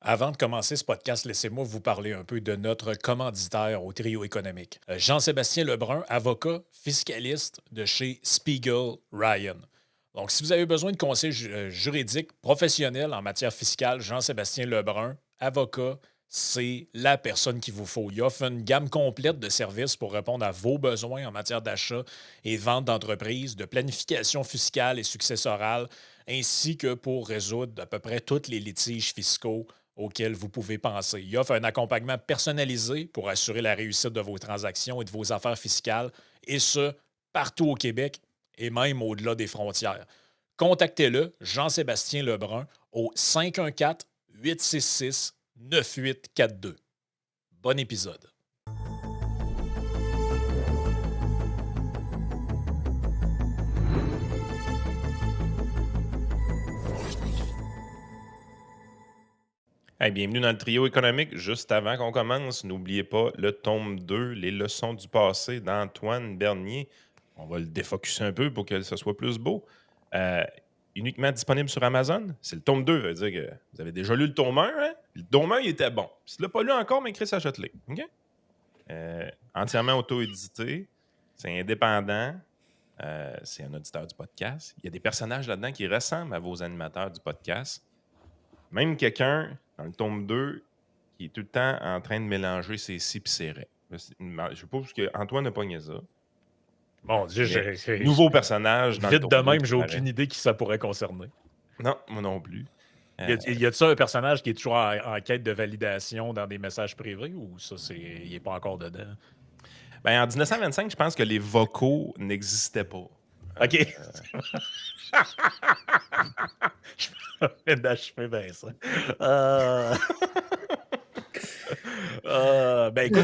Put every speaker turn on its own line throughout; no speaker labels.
Avant de commencer ce podcast, laissez-moi vous parler un peu de notre commanditaire au trio économique. Jean-Sébastien Lebrun, avocat fiscaliste de chez Spiegel Ryan. Donc, si vous avez besoin de conseils juridiques professionnels en matière fiscale, Jean-Sébastien Lebrun, avocat, c'est la personne qu'il vous faut. Il offre une gamme complète de services pour répondre à vos besoins en matière d'achat et vente d'entreprise, de planification fiscale et successorale, ainsi que pour résoudre à peu près tous les litiges fiscaux auxquels vous pouvez penser. Il offre un accompagnement personnalisé pour assurer la réussite de vos transactions et de vos affaires fiscales, et ce, partout au Québec et même au-delà des frontières. Contactez-le, Jean-Sébastien Lebrun, au 514-866-9842. Bon épisode.
Hey, bienvenue dans le trio économique. Juste avant qu'on commence, n'oubliez pas le tome 2, les leçons du passé d'Antoine Bernier. On va le défocuser un peu pour que ce soit plus beau. Euh, Uniquement disponible sur Amazon. C'est le tome 2, ça veut dire que vous avez déjà lu le tome 1. Hein? Le tome 1, il était bon. Si tu ne l'as pas lu encore, mais Chris, achète-le. OK? Entièrement auto-édité. C'est indépendant. C'est un auditeur du podcast. Il y a des personnages là-dedans qui ressemblent à vos animateurs du podcast. Même quelqu'un, dans le tome 2, qui est tout le temps en train de mélanger ses si et ses raies. Je suppose qu'Antoine n'a pas pogné ça.
Mon Dieu,
Mais nouveau personnage dans le
vite de
tome 2
même,
qui
j'ai
apparaît.
aucune idée qui ça pourrait concerner.
Non, moi non plus.
Y a-t-il un personnage qui est toujours en quête de validation dans des messages privés ou ça, il n'est pas encore dedans?
En 1925, je pense que les vocaux n'existaient pas.
OK. Je viens d'achever bien ça. Ben écoute,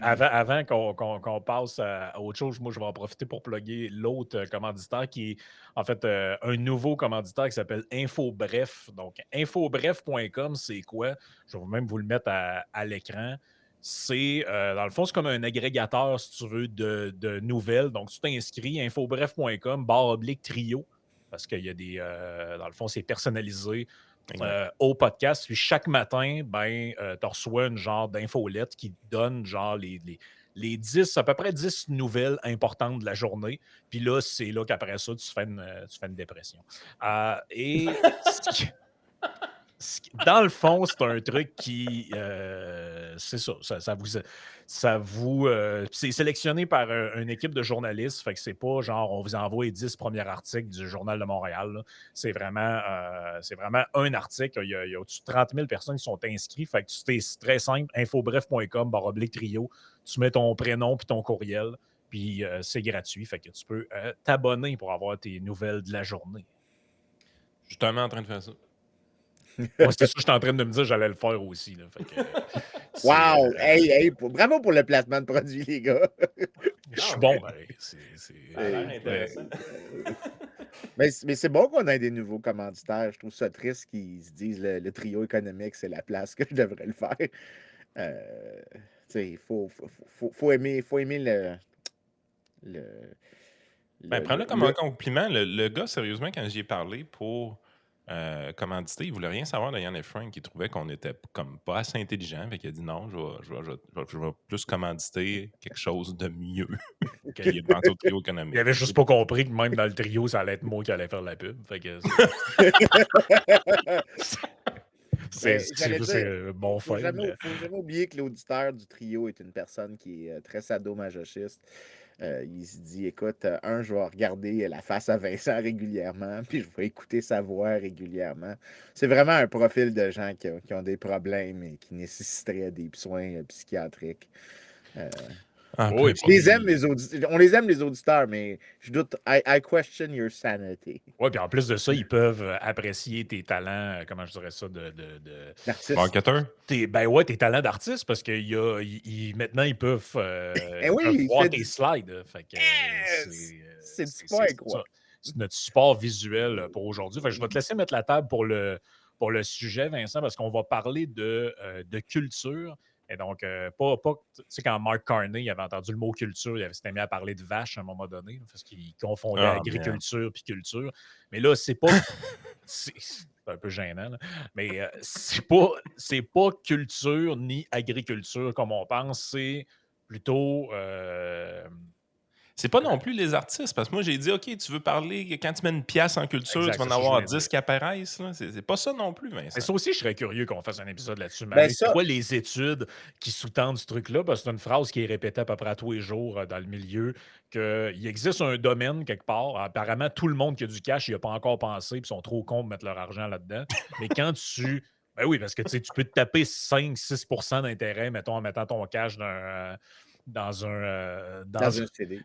avant qu'on passe à autre chose, moi je vais en profiter pour plugger l'autre commanditaire qui est en fait un nouveau commanditaire qui s'appelle InfoBref. Donc, infobref.com, c'est quoi? Je vais même vous le mettre à l'écran. C'est, dans le fond, c'est comme un agrégateur, si tu veux, de nouvelles. Donc, tu t'inscris, infobref.com, /trio, parce qu'il y a des, dans le fond, c'est personnalisé au podcast. Puis chaque matin, tu reçois une genre d'infolette qui te donne genre les 10, à peu près 10 nouvelles importantes de la journée. Puis là, c'est là qu'après ça, tu fais une dépression. Et dans le fond, c'est un truc qui. C'est ça. C'est sélectionné par une équipe de journalistes. Fait que c'est pas genre on vous envoie les 10 premiers articles du Journal de Montréal. Là. C'est vraiment un article. Il y a au-dessus de 30 000 personnes qui sont inscrites. Fait que c'est très simple. Infobref.com, /trio. Tu mets ton prénom puis ton courriel. Puis c'est gratuit. Fait que tu peux t'abonner pour avoir tes nouvelles de la journée.
Justement en train de faire ça.
Moi, c'est ça, j'étais en train de me dire que j'allais le faire aussi. Là. Fait que,
Wow! Hey, bravo pour le placement de produit, les gars.
Je suis bon, pareil.
Ça a l'air intéressant.
Mais c'est bon qu'on ait des nouveaux commanditaires. Je trouve ça triste qu'ils se disent le trio économique, c'est la place que je devrais le faire. Il faut aimer le,
Prends-le comme un compliment. Le gars, sérieusement, quand j'y ai parlé pour commanditer, il voulait rien savoir de Yann et Frank. Il trouvait qu'on était comme pas assez intelligent. Fait qu'il a dit non, je vais plus commanditer quelque chose de mieux qu'il est pensé au trio économique.
Il avait juste pas compris que même dans le trio, ça allait être moi qui allait faire la pub. Fait que c'est juste bon
faut
fun.
jamais oublier que l'auditeur du trio est une personne qui est très sadomasochiste. Il se dit, écoute, je vais regarder la face à Vincent régulièrement, puis je vais écouter sa voix régulièrement. C'est vraiment un profil de gens qui ont des problèmes et qui nécessiteraient des soins psychiatriques.
Oui,
on les aime, les auditeurs, mais je doute, I question your sanity.
Oui, puis en plus de ça, ils peuvent apprécier tes talents, comment je dirais ça,
D'artiste.
Marketeur?
Tes talents d'artiste, parce que maintenant, ils peuvent, voir tes slides. Fait que,
c'est super quoi.
C'est notre support visuel pour aujourd'hui. Fait que je vais te laisser mettre la table pour le sujet, Vincent, parce qu'on va parler de culture. Et donc, tu sais, quand Mark Carney il avait entendu le mot culture, il s'était mis à parler de vache à un moment donné, parce qu'il confondait
Oh, man.
agriculture puis culture. Mais là, c'est pas. C'est un peu gênant, là. Mais c'est pas culture ni agriculture comme on pense, c'est plutôt.
C'est pas non plus les artistes, parce que moi, j'ai dit, OK, tu veux parler, quand tu mets une pièce en culture, tu
Exact,
vas
c'est
en
ça que je
avoir
voulais
10
dire.
qui apparaissent. Là. C'est pas ça non plus,
Mais
Vincent.
ça aussi, je serais curieux qu'on fasse un épisode là-dessus.
Ben
Mais c'est
ça,
quoi les études qui sous-tendent ce truc-là? Parce que c'est une phrase qui est répétée à peu près à tous les jours dans le milieu, qu'il existe un domaine quelque part. Apparemment, tout le monde qui a du cash, il n'a pas encore pensé, puis sont trop cons de mettre leur argent là-dedans. Mais quand tu. Ben oui, parce que tu sais, tu peux te taper 5-6% d'intérêt, mettons, en mettant ton cash dans un.
dans un CD.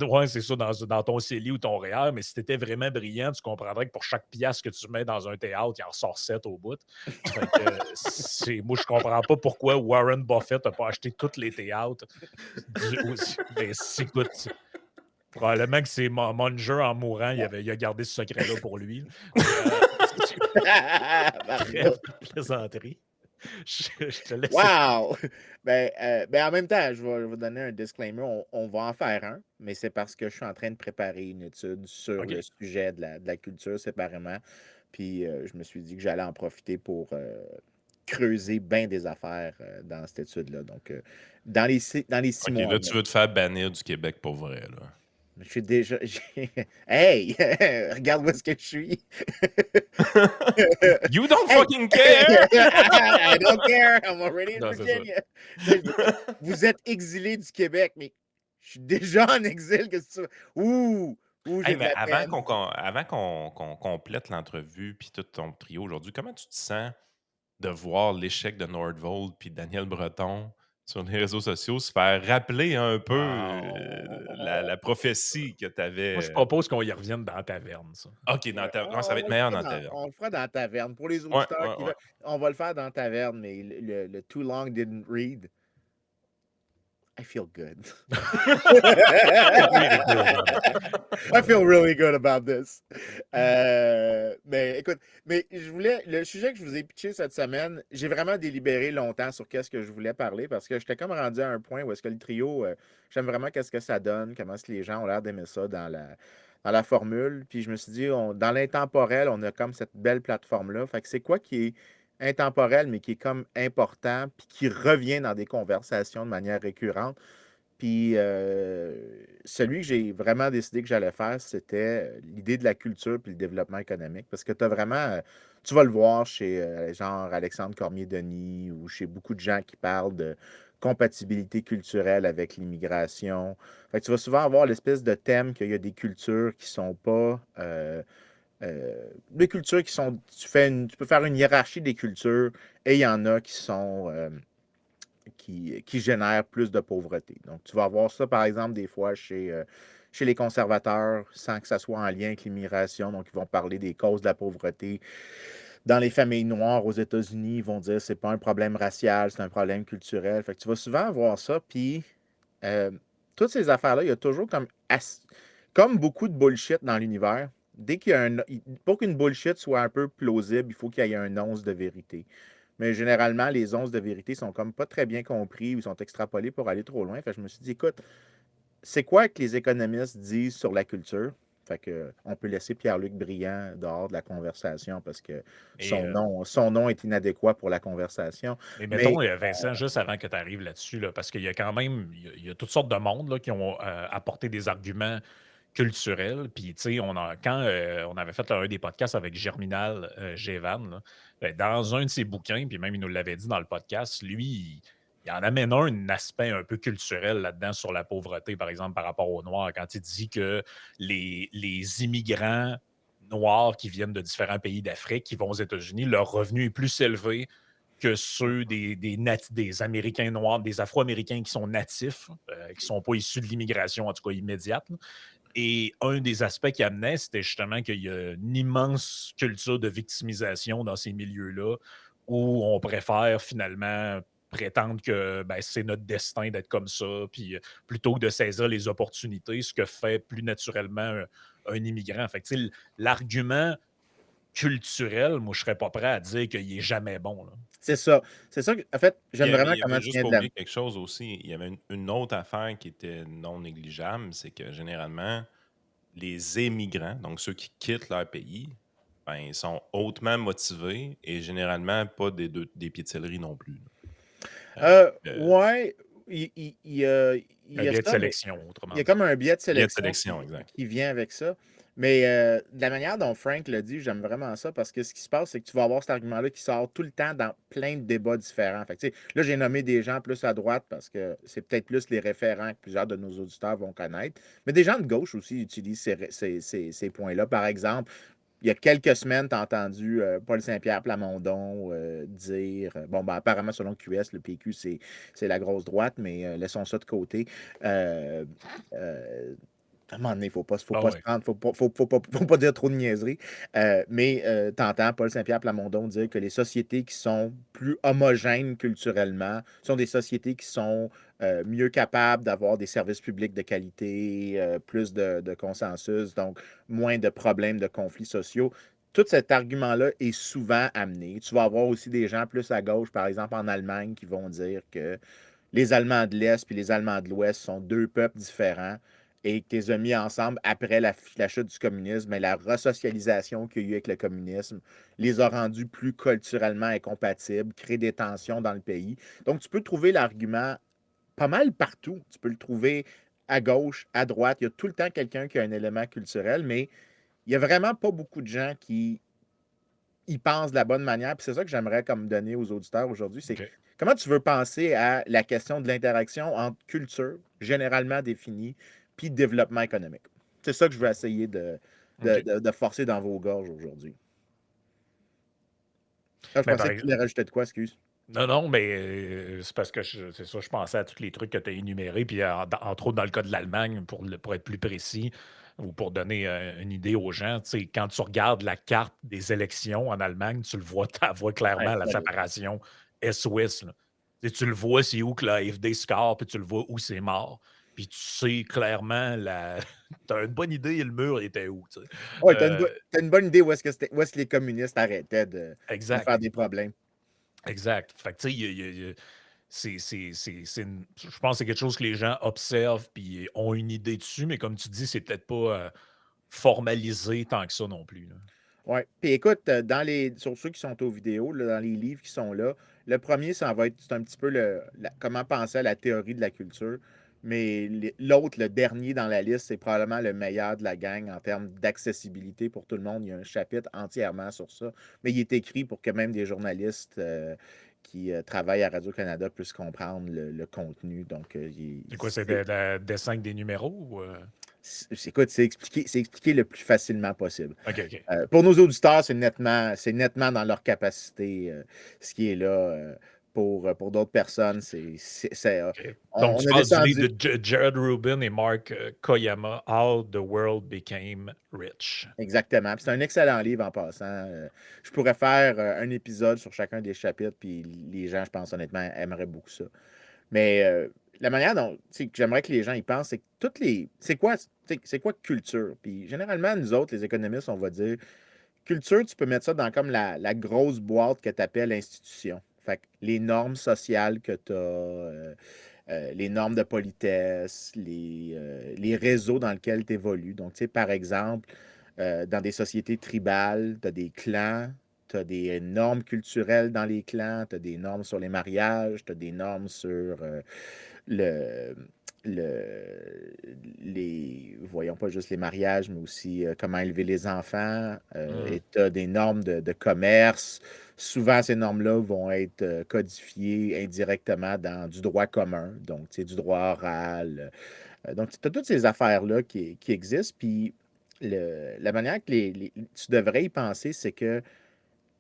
Ouais, c'est ça, dans ton CELI ou ton REER, mais si tu étais vraiment brillant, tu comprendrais que pour chaque pièce que tu mets dans un théâtre, il en ressort 7 au bout. Fait que moi, je comprends pas pourquoi Warren Buffett n'a pas acheté tous les théâtres. Ben, écoute, probablement que c'est Munger en mourant, il a gardé ce secret-là pour lui. Mais trêve
Pardon.
de plaisanterie. Je te laisse.
Wow! Ben, en même temps, je vais donner un disclaimer. On va en faire un, mais c'est parce que je suis en train de préparer une étude sur
OK.
le sujet de la culture séparément. Puis je me suis dit que j'allais en profiter pour creuser bien des affaires dans cette étude-là. Donc, dans les 6
OK,
mois,
là,
là,
tu veux te faire bannir du Québec pour vrai. Là.
je suis déjà. Hey! Regarde où est-ce que je suis.
You don't
Hey!
fucking care!
I don't care. I'm already in
Non, c'est ça.
Virginia. Tu sais, je veux dire, vous êtes exilé du Québec, mais je suis déjà en exil. Qu'est-ce que tu veux? Ouh,
Hey,
j'ai de
mais
la peine.
avant qu'on complète l'entrevue puis tout ton trio aujourd'hui, comment tu te sens de voir l'échec de Nordvold puis Daniel Breton sur les réseaux sociaux se faire rappeler un peu la prophétie que tu
Moi, je
avais?
propose qu'on y revienne dans la taverne, ça.
OK, non, ça va être meilleur dans la taverne.
On le fera dans la taverne. Pour les
Ouais,
auditeurs
ouais,
qui
ouais.
veulent, on va le faire dans la taverne, mais le Too Long Didn't Read, I feel good.
Really good about it.
I feel really good about this. Mais écoute, le sujet que je vous ai pitché cette semaine, j'ai vraiment délibéré longtemps sur qu'est-ce que je voulais parler parce que j'étais comme rendu à un point où est-ce que le trio, j'aime vraiment qu'est-ce que ça donne, comment est-ce que les gens ont l'air d'aimer ça dans la formule. Puis je me suis dit, dans l'intemporel, on a comme cette belle plateforme-là. Fait que c'est quoi qui est intemporel, mais qui est comme important, puis qui revient dans des conversations de manière récurrente. Puis celui que j'ai vraiment décidé que j'allais faire, c'était l'idée de la culture puis le développement économique. Parce que tu as vraiment, tu vas le voir chez genre Alexandre Cormier-Denis ou chez beaucoup de gens qui parlent de compatibilité culturelle avec l'immigration. Fait que tu vas souvent avoir l'espèce de thème qu'il y a des cultures qui sont pas. Des cultures qui sont. Tu peux faire une hiérarchie des cultures et il y en a qui sont. Qui génèrent plus de pauvreté. Donc, tu vas avoir ça, par exemple, des fois chez les conservateurs, sans que ça soit en lien avec l'immigration. Donc, ils vont parler des causes de la pauvreté. Dans les familles noires aux États-Unis, ils vont dire que c'est pas un problème racial, c'est un problème culturel. Fait que tu vas souvent avoir ça. Puis, euh, toutes ces affaires-là, il y a toujours comme beaucoup de bullshit dans l'univers. Dès qu'il y a pour qu'une bullshit soit un peu plausible, il faut qu'il y ait un once de vérité. Mais généralement, les onces de vérité sont comme pas très bien compris ou sont extrapolés pour aller trop loin. Fait que je me suis dit, écoute, c'est quoi que les économistes disent sur la culture? Fait que on peut laisser Pierre-Luc Briand dehors de la conversation parce que
Et,
son nom est inadéquat pour la conversation.
mais
Mais
mettons, Vincent, juste avant que tu arrives là-dessus, là, parce qu'il y a quand même il y a toutes sortes de monde là, qui ont apporté des arguments culturels. Puis, tu sais, quand on avait fait un des podcasts avec Germinal Gévan, là, ben, dans un de ses bouquins, puis même il nous l'avait dit dans le podcast, lui, il en amène un aspect un peu culturel là-dedans sur la pauvreté, par exemple, par rapport aux Noirs, quand il dit que les immigrants noirs qui viennent de différents pays d'Afrique, qui vont aux États-Unis, leur revenu est plus élevé que ceux des Américains noirs, des Afro-Américains qui sont natifs, qui ne sont pas issus de l'immigration, en tout cas immédiate. Là. Et un des aspects qu'il amenait, c'était justement qu'il y a une immense culture de victimisation dans ces milieux-là, où on préfère finalement prétendre que ben, c'est notre destin d'être comme ça, puis plutôt que de saisir les opportunités, ce que fait plus naturellement un immigrant. Fait que, tu sais, l'argument culturel, moi, je serais pas prêt à dire qu'il est jamais bon. Là.
C'est ça. C'est ça en fait, j'aime vraiment
Il y
comment
avait
tu
juste
viens
pas
de la
oublier quelque chose aussi. Il y avait une autre affaire qui était non négligeable, c'est que généralement, les émigrants, donc ceux qui quittent leur pays, ben, ils sont hautement motivés et généralement pas des pieds de céleri non plus. Le
Ouais, il
Un
y a
biais de
ça, mais
sélection,
il y
autrement
a
dit.
comme un biais de
biais de
sélection
sélection, exact.
qui vient avec ça. Mais de la manière dont Frank l'a dit, j'aime vraiment ça parce que ce qui se passe, c'est que tu vas avoir cet argument-là qui sort tout le temps dans plein de débats différents. Fait que, tu sais, là, j'ai nommé des gens plus à droite parce que c'est peut-être plus les référents que plusieurs de nos auditeurs vont connaître. Mais des gens de gauche aussi utilisent ces points-là. Par exemple, il y a quelques semaines, tu as entendu Paul Saint-Pierre Plamondon dire, bon, ben, apparemment, selon QS, le PQ, c'est la grosse droite, mais laissons ça de côté. Euh, euh, à un moment donné, faut
Ah
pas se
ouais.
prendre, faut pas dire trop de niaiseries. Mais tu entends Paul Saint-Pierre Plamondon dire que les sociétés qui sont plus homogènes culturellement sont des sociétés qui sont mieux capables d'avoir des services publics de qualité, plus de consensus, donc moins de problèmes de conflits sociaux. Tout cet argument-là est souvent amené. Tu vas avoir aussi des gens plus à gauche, par exemple en Allemagne, qui vont dire que les Allemands de l'Est et les Allemands de l'Ouest sont deux peuples différents et que tu les as mis ensemble après la chute du communisme, mais la resocialisation qu'il y a eu avec le communisme les a rendus plus culturellement incompatibles, créé des tensions dans le pays. Donc, tu peux trouver l'argument pas mal partout. Tu peux le trouver à gauche, à droite. Il y a tout le temps quelqu'un qui a un élément culturel, mais il n'y a vraiment pas beaucoup de gens qui y pensent de la bonne manière. Puis c'est ça que j'aimerais comme donner aux auditeurs aujourd'hui, c'est
OK.
comment tu veux penser à la question de l'interaction entre culture, généralement définie, puis développement économique. C'est ça que je veux essayer
OK.
de forcer dans vos gorges aujourd'hui. Ah, je
Mais par
pensais que tu
exemple,
voulais rajouter de quoi, excuse.
non, non, mais c'est parce que c'est ça, je pensais à tous les trucs que tu as énumérés, puis entre autres dans le cas de l'Allemagne, pour être plus précis, ou pour donner une idée aux gens, tu sais, quand tu regardes la carte des élections en Allemagne, tu le vois, tu vois
Ouais,
clairement la
solide.
séparation Est-Ouest. Là. Tu sais, tu le vois, c'est où que la AfD score, puis tu le vois où c'est mort. Puis tu sais clairement, tu as une bonne idée, le mur était où. Tu sais.
Ouais,
Euh,
t'as une bonne idée où est-ce que les communistes arrêtaient de
exact.
faire des problèmes.
Exact. Fait que, tu sais, je pense que c'est quelque chose que les gens observent puis ont une idée dessus, mais comme tu dis, c'est peut-être pas formalisé tant que ça non plus. Là.
Ouais. Puis écoute, sur ceux qui sont aux vidéos, là, dans les livres qui sont là, le premier, ça va être c'est un petit peu comment penser à la théorie de la culture. Mais l'autre, le dernier dans la liste, c'est probablement le meilleur de la gang en termes d'accessibilité pour tout le monde. Il y a un chapitre entièrement sur ça. Mais il est écrit pour que même des journalistes qui travaillent à Radio-Canada puissent comprendre le contenu. Donc,
C'est quoi, c'est dessin des numéros?
écoute, c'est expliqué le plus facilement possible.
OK, OK.
Pour nos auditeurs, c'est nettement dans leur capacité ce qui est là. Pour d'autres personnes,
OK. Donc,
on
tu
a
parles du livre
descendu.
de Jared Rubin et Mark Koyama, How the World Became Rich.
Exactement. Puis c'est un excellent livre en passant. Je pourrais faire un épisode sur chacun des chapitres, puis les gens, je pense honnêtement, aimeraient beaucoup ça. Mais la manière dont que j'aimerais que les gens y pensent, c'est que c'est quoi culture? Puis généralement, nous autres, les économistes, on va dire culture, tu peux mettre ça dans comme la grosse boîte que tu appelles institution. Fait que les normes sociales que tu as, les normes de politesse, les réseaux dans lesquels tu évolues. Donc, tu sais, par exemple, dans des sociétés tribales, tu as des clans, tu as des normes culturelles dans les clans, tu as des normes sur les mariages, tu as des normes sur le, voyons pas juste les mariages, mais aussi comment élever les enfants. Et tu as des normes de commerce. Souvent, ces normes-là vont être codifiées indirectement dans du droit commun, donc du droit oral. Donc, tu as toutes ces affaires-là qui existent. Puis, la manière que tu devrais y penser, c'est que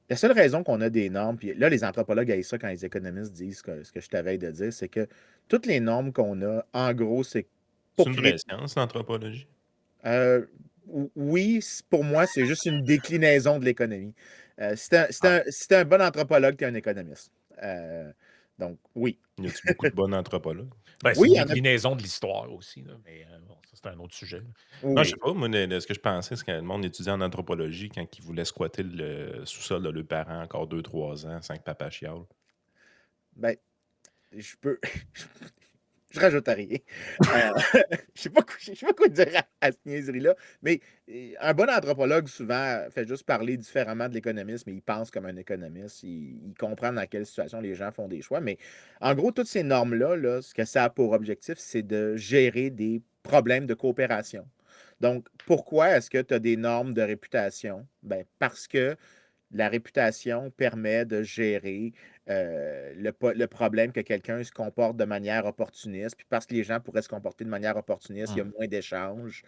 la seule raison qu'on a des normes, puis là, les anthropologues haïssent ça quand les économistes disent ce que je t'avais de dire, c'est que toutes les normes qu'on a, en gros, c'est
C'est
pour
une
créer.
vraie science, l'anthropologie.
euh, oui, pour moi, c'est juste une déclinaison de l'économie. Si t'es un, si t'es
Ah,
un- si t'es un bon anthropologue, tu es un économiste. Euh, Donc, oui.
Y a-tu beaucoup de bons anthropologues?
Ben, c'est
Oui,
une
il y en a.
déclinaison de l'histoire aussi, là, mais bon, ça, c'est un autre sujet.
Non, je sais
Oui.
pas, moi, ce que je pensais, c'est que le monde étudiait en anthropologie quand ils voulaient squatter le sous-sol de leurs parents encore 2 3 ans, sans que papa chiale.
Ben, je peux. Je rajoute à rien. Euh, je sais pas quoi dire à cette niaiserie-là, mais un bon anthropologue, souvent, fait juste parler différemment de l'économiste, mais il pense comme un économiste. Il comprend dans quelle situation les gens font des choix. Mais en gros, toutes ces normes-là, là, ce que ça a pour objectif, c'est de gérer des problèmes de coopération. Donc, pourquoi est-ce que tu as des normes de réputation? Ben, parce que la réputation permet de gérer le problème que quelqu'un se comporte de manière opportuniste. Puis parce que les gens pourraient se comporter de manière opportuniste, il y a
Hum.
moins d'échanges.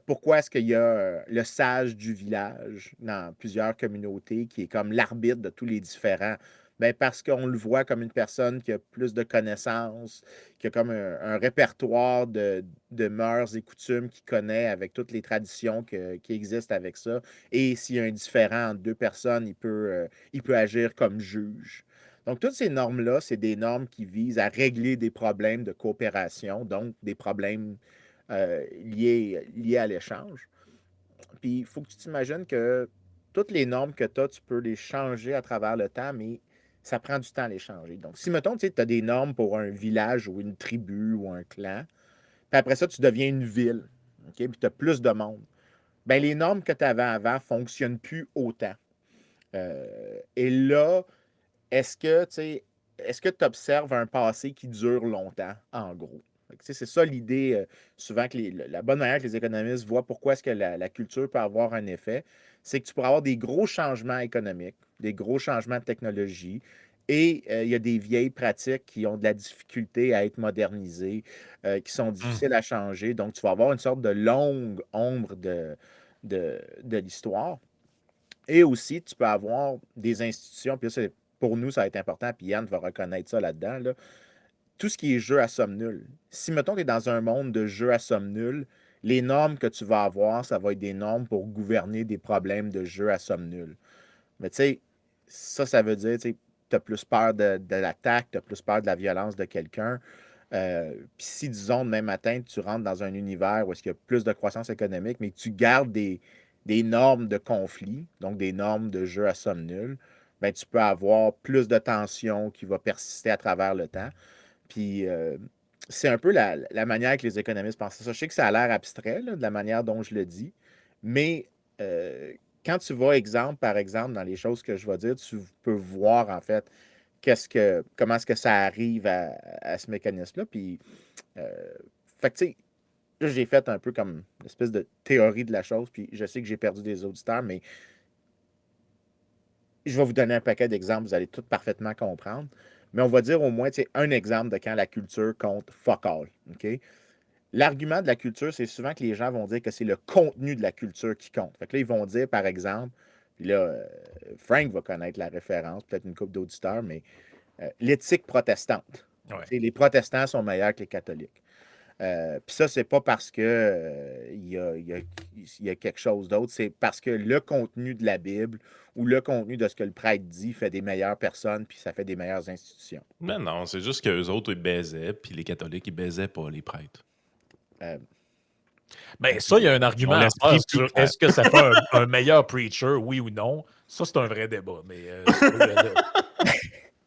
Pourquoi est-ce qu'il y a le sage du village dans plusieurs communautés qui est comme l'arbitre de tous les différends? Ben parce qu'on le voit comme une personne qui a plus de connaissances, qui a comme un répertoire de mœurs et coutumes qu'il connaît avec toutes les traditions qui existent avec ça. Et s'il y a un différend entre deux personnes, il peut agir comme juge. Donc, toutes ces normes-là, c'est des normes qui visent à régler des problèmes de coopération, donc des problèmes liés à l'échange. Puis, il faut que tu t'imagines que toutes les normes que tu as, tu peux les changer à travers le temps, mais ça prend du temps à les changer. Donc, si, mettons, tu as des normes pour un village ou une tribu ou un clan, puis après ça, tu deviens une ville, OK? Puis tu as plus de monde. Bien, les normes que tu avais avant ne fonctionnent plus autant. Et là, est-ce que tu observes un passé qui dure longtemps, en gros? Fait que, c'est ça l'idée, souvent que la bonne manière que les économistes voient pourquoi est-ce que la culture peut avoir un effet, c'est que tu pourras avoir des gros changements économiques, des gros changements de technologie, et il y a des vieilles pratiques qui ont de la difficulté à être modernisées, qui sont
Hum.
difficiles à changer. Donc, tu vas avoir une sorte de longue ombre de l'histoire. Et aussi, tu peux avoir des institutions, puis là, pour nous, ça va être important, puis Yann va reconnaître ça là-dedans, là. Tout ce qui est jeu à somme nulle. Si, mettons, tu es dans un monde de jeu à somme nulle, les normes que tu vas avoir, ça va être des normes pour gouverner des problèmes de jeu à somme nulle. Mais tu sais, ça veut dire, tu as plus peur de l'attaque, tu as plus peur de la violence de quelqu'un. Puis si, disons, demain matin, tu rentres dans un univers où est-ce qu'il y a plus de croissance économique, mais que tu gardes des normes de conflit, donc des normes de jeu à somme nulle, ben, tu peux avoir plus de tension qui va persister à travers le temps. Puis c'est un peu la manière que les économistes pensent ça. Je sais que ça a l'air abstrait, là, de la manière dont je le dis, mais euh, quand tu vas exemple par exemple dans les choses que je vais dire, tu peux voir en fait comment est-ce que ça arrive à ce mécanisme-là. Puis, euh, fait que, tu sais, là, j'ai fait un peu comme une espèce de théorie de la chose, puis je sais que j'ai perdu des auditeurs, mais je vais vous donner un paquet d'exemples, vous allez tout parfaitement comprendre. Mais on va dire au moins, tu sais, un exemple de quand la culture compte fuck all. OK? L'argument de la culture, c'est souvent que les gens vont dire que c'est le contenu de la culture qui compte. Fait que là, ils vont dire, par exemple, puis là, Frank va connaître la référence, peut-être une couple d'auditeurs, mais l'éthique protestante.
Ouais.
Les protestants sont meilleurs que les catholiques. Puis ça, c'est pas parce que il y a quelque chose d'autre, c'est parce que le contenu de la Bible ou le contenu de ce que le prêtre dit fait des meilleures personnes, puis ça fait des meilleures institutions.
Mais non, c'est juste qu'eux autres, ils baisaient, puis les catholiques, ils baisaient pas les prêtres.
Euh,
Ben, ça, il y a un
Ils ont
argument à
l'esprit
faire
plus
sur
clair.
est-ce que ça fait un meilleur preacher, oui ou non. Ça, c'est un vrai débat. Mais ça,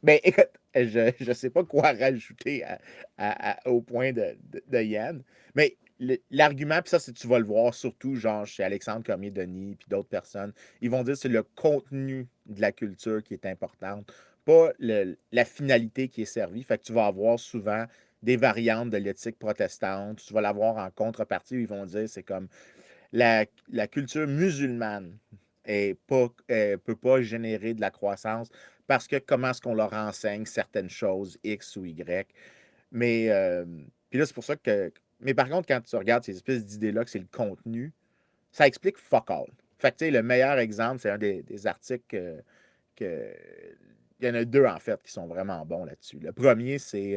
ben, écoute, je ne sais pas quoi rajouter au point de Yann, mais l'argument, puis ça, tu vas le voir surtout, genre, chez Alexandre Cormier-Denis, puis d'autres personnes, ils vont dire que c'est le contenu de la culture qui est importante, pas la finalité qui est servie. Fait que tu vas avoir souvent des variantes de l'éthique protestante. Tu vas l'avoir en contrepartie où ils vont dire c'est comme la culture musulmane ne peut pas générer de la croissance parce que comment est-ce qu'on leur enseigne certaines choses, X ou Y. Mais puis là, c'est pour ça que. Mais par contre, quand tu regardes ces espèces d'idées-là, que c'est le contenu, ça explique fuck all. Fait que, tu sais, le meilleur exemple, c'est un des articles que- Il y en a deux, en fait, qui sont vraiment bons là-dessus. Le premier, c'est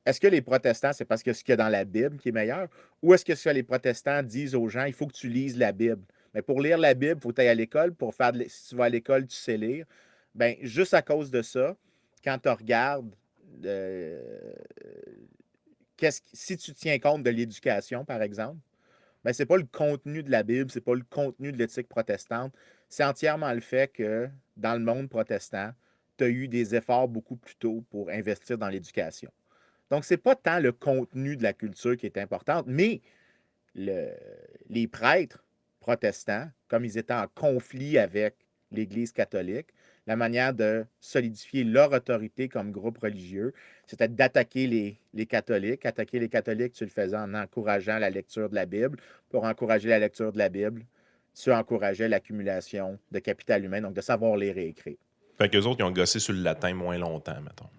est-ce que les protestants, c'est parce que ce qu'il y a dans la Bible qui est meilleur, ou est-ce que ce que les protestants disent aux gens, il faut que tu lises la Bible? Mais pour lire la Bible, il faut que tu ailles à l'école. Si tu vas à l'école, tu sais lire. Bien, juste à cause de ça, quand tu regardes si tu tiens compte de l'éducation, par exemple, ben, c'est pas le contenu de la Bible, c'est pas le contenu de l'éthique protestante. C'est entièrement le fait que dans le monde protestant, tu as eu des efforts beaucoup plus tôt pour investir dans l'éducation. Donc, c'est pas tant le contenu de la culture qui est importante, mais le- les prêtres protestants, comme ils étaient en conflit avec l'Église catholique, la manière de solidifier leur autorité comme groupe religieux, c'était d'attaquer les catholiques. Attaquer les catholiques, tu le faisais en encourageant la lecture de la Bible. Pour encourager la lecture de la Bible, tu encourageais l'accumulation de capital humain, donc de savoir lire et écrire.
Fait qu'eux autres, ils ont gossé sur le latin moins longtemps, mettons.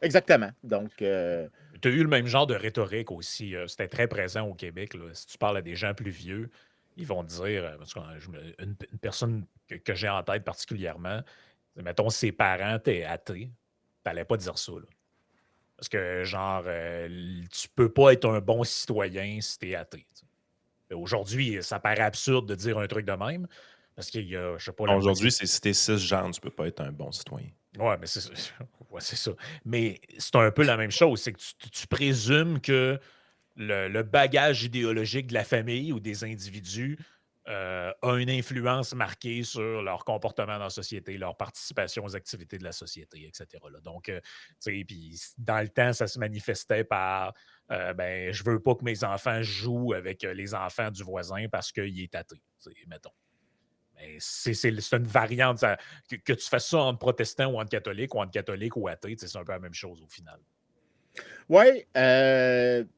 Exactement. Donc,
Tu as eu le même genre de rhétorique aussi. C'était très présent au Québec, là. Si tu parles à des gens plus vieux, ils vont te dire, parce que une personne que j'ai en tête particulièrement, mettons, ses parents étaient athées, t'allais pas dire ça, là. Parce que, genre, tu peux pas être un bon citoyen si t'es athée. Tu sais. Aujourd'hui, ça paraît absurde de dire un truc de même, parce qu'il y a, je sais pas, la moitié.
Aujourd'hui, c'est si t'es cisgenre, tu peux pas être un bon citoyen.
Ouais, mais c'est ça. Ouais, c'est ça. Mais c'est un peu la même chose. C'est que tu présumes que le bagage idéologique de la famille ou des individus a une influence marquée sur leur comportement dans la société, leur participation aux activités de la société, etc. Là. Donc, tu sais, puis dans le temps, ça se manifestait par ben, je veux pas que mes enfants jouent avec les enfants du voisin parce qu'il est athée, tu sais, mettons. Mais c'est une variante. Que tu fasses ça entre protestant ou entre catholique ou athée, tu sais, c'est un peu la même chose au final.
oui,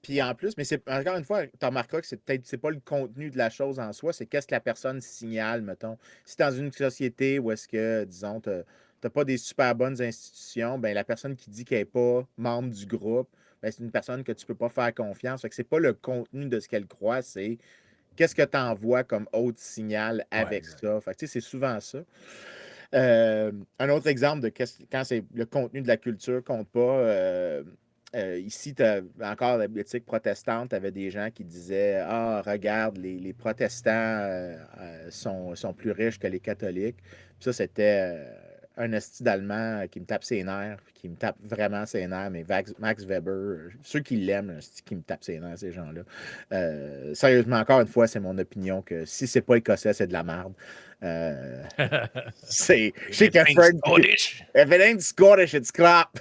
puis en plus, mais c'est encore une fois, tu remarqueras que c'est pas le contenu de la chose en soi, c'est qu'est-ce que la personne signale, mettons. Si dans une société où est-ce que, disons, t'as pas des super bonnes institutions, ben la personne qui dit qu'elle n'est pas membre du groupe, ben, c'est une personne que tu peux pas faire confiance. Fait que c'est pas le contenu de ce qu'elle croit, c'est qu'est-ce que tu envoies comme autre signal
Ouais,
avec
exact.
ça. Fait que, tu sais, c'est souvent ça. Un autre exemple de quand c'est le contenu de la culture compte pas. Ici, tu as encore la l'éthique protestante, tu avais des gens qui disaient ah, regarde, les protestants sont plus riches que les catholiques. Puis ça, c'était un esti d'Allemand qui me tape ses nerfs, qui me tape vraiment ses nerfs, mais Max Weber, ceux qui l'aiment, un esti qui me tape ses nerfs, ces gens-là. Sérieusement, encore une fois, c'est mon opinion que si c'est pas écossais, c'est de la merde. Euh, je sais que
Everything's
Frank,
Scottish.
if it ain't Scottish, it's crap.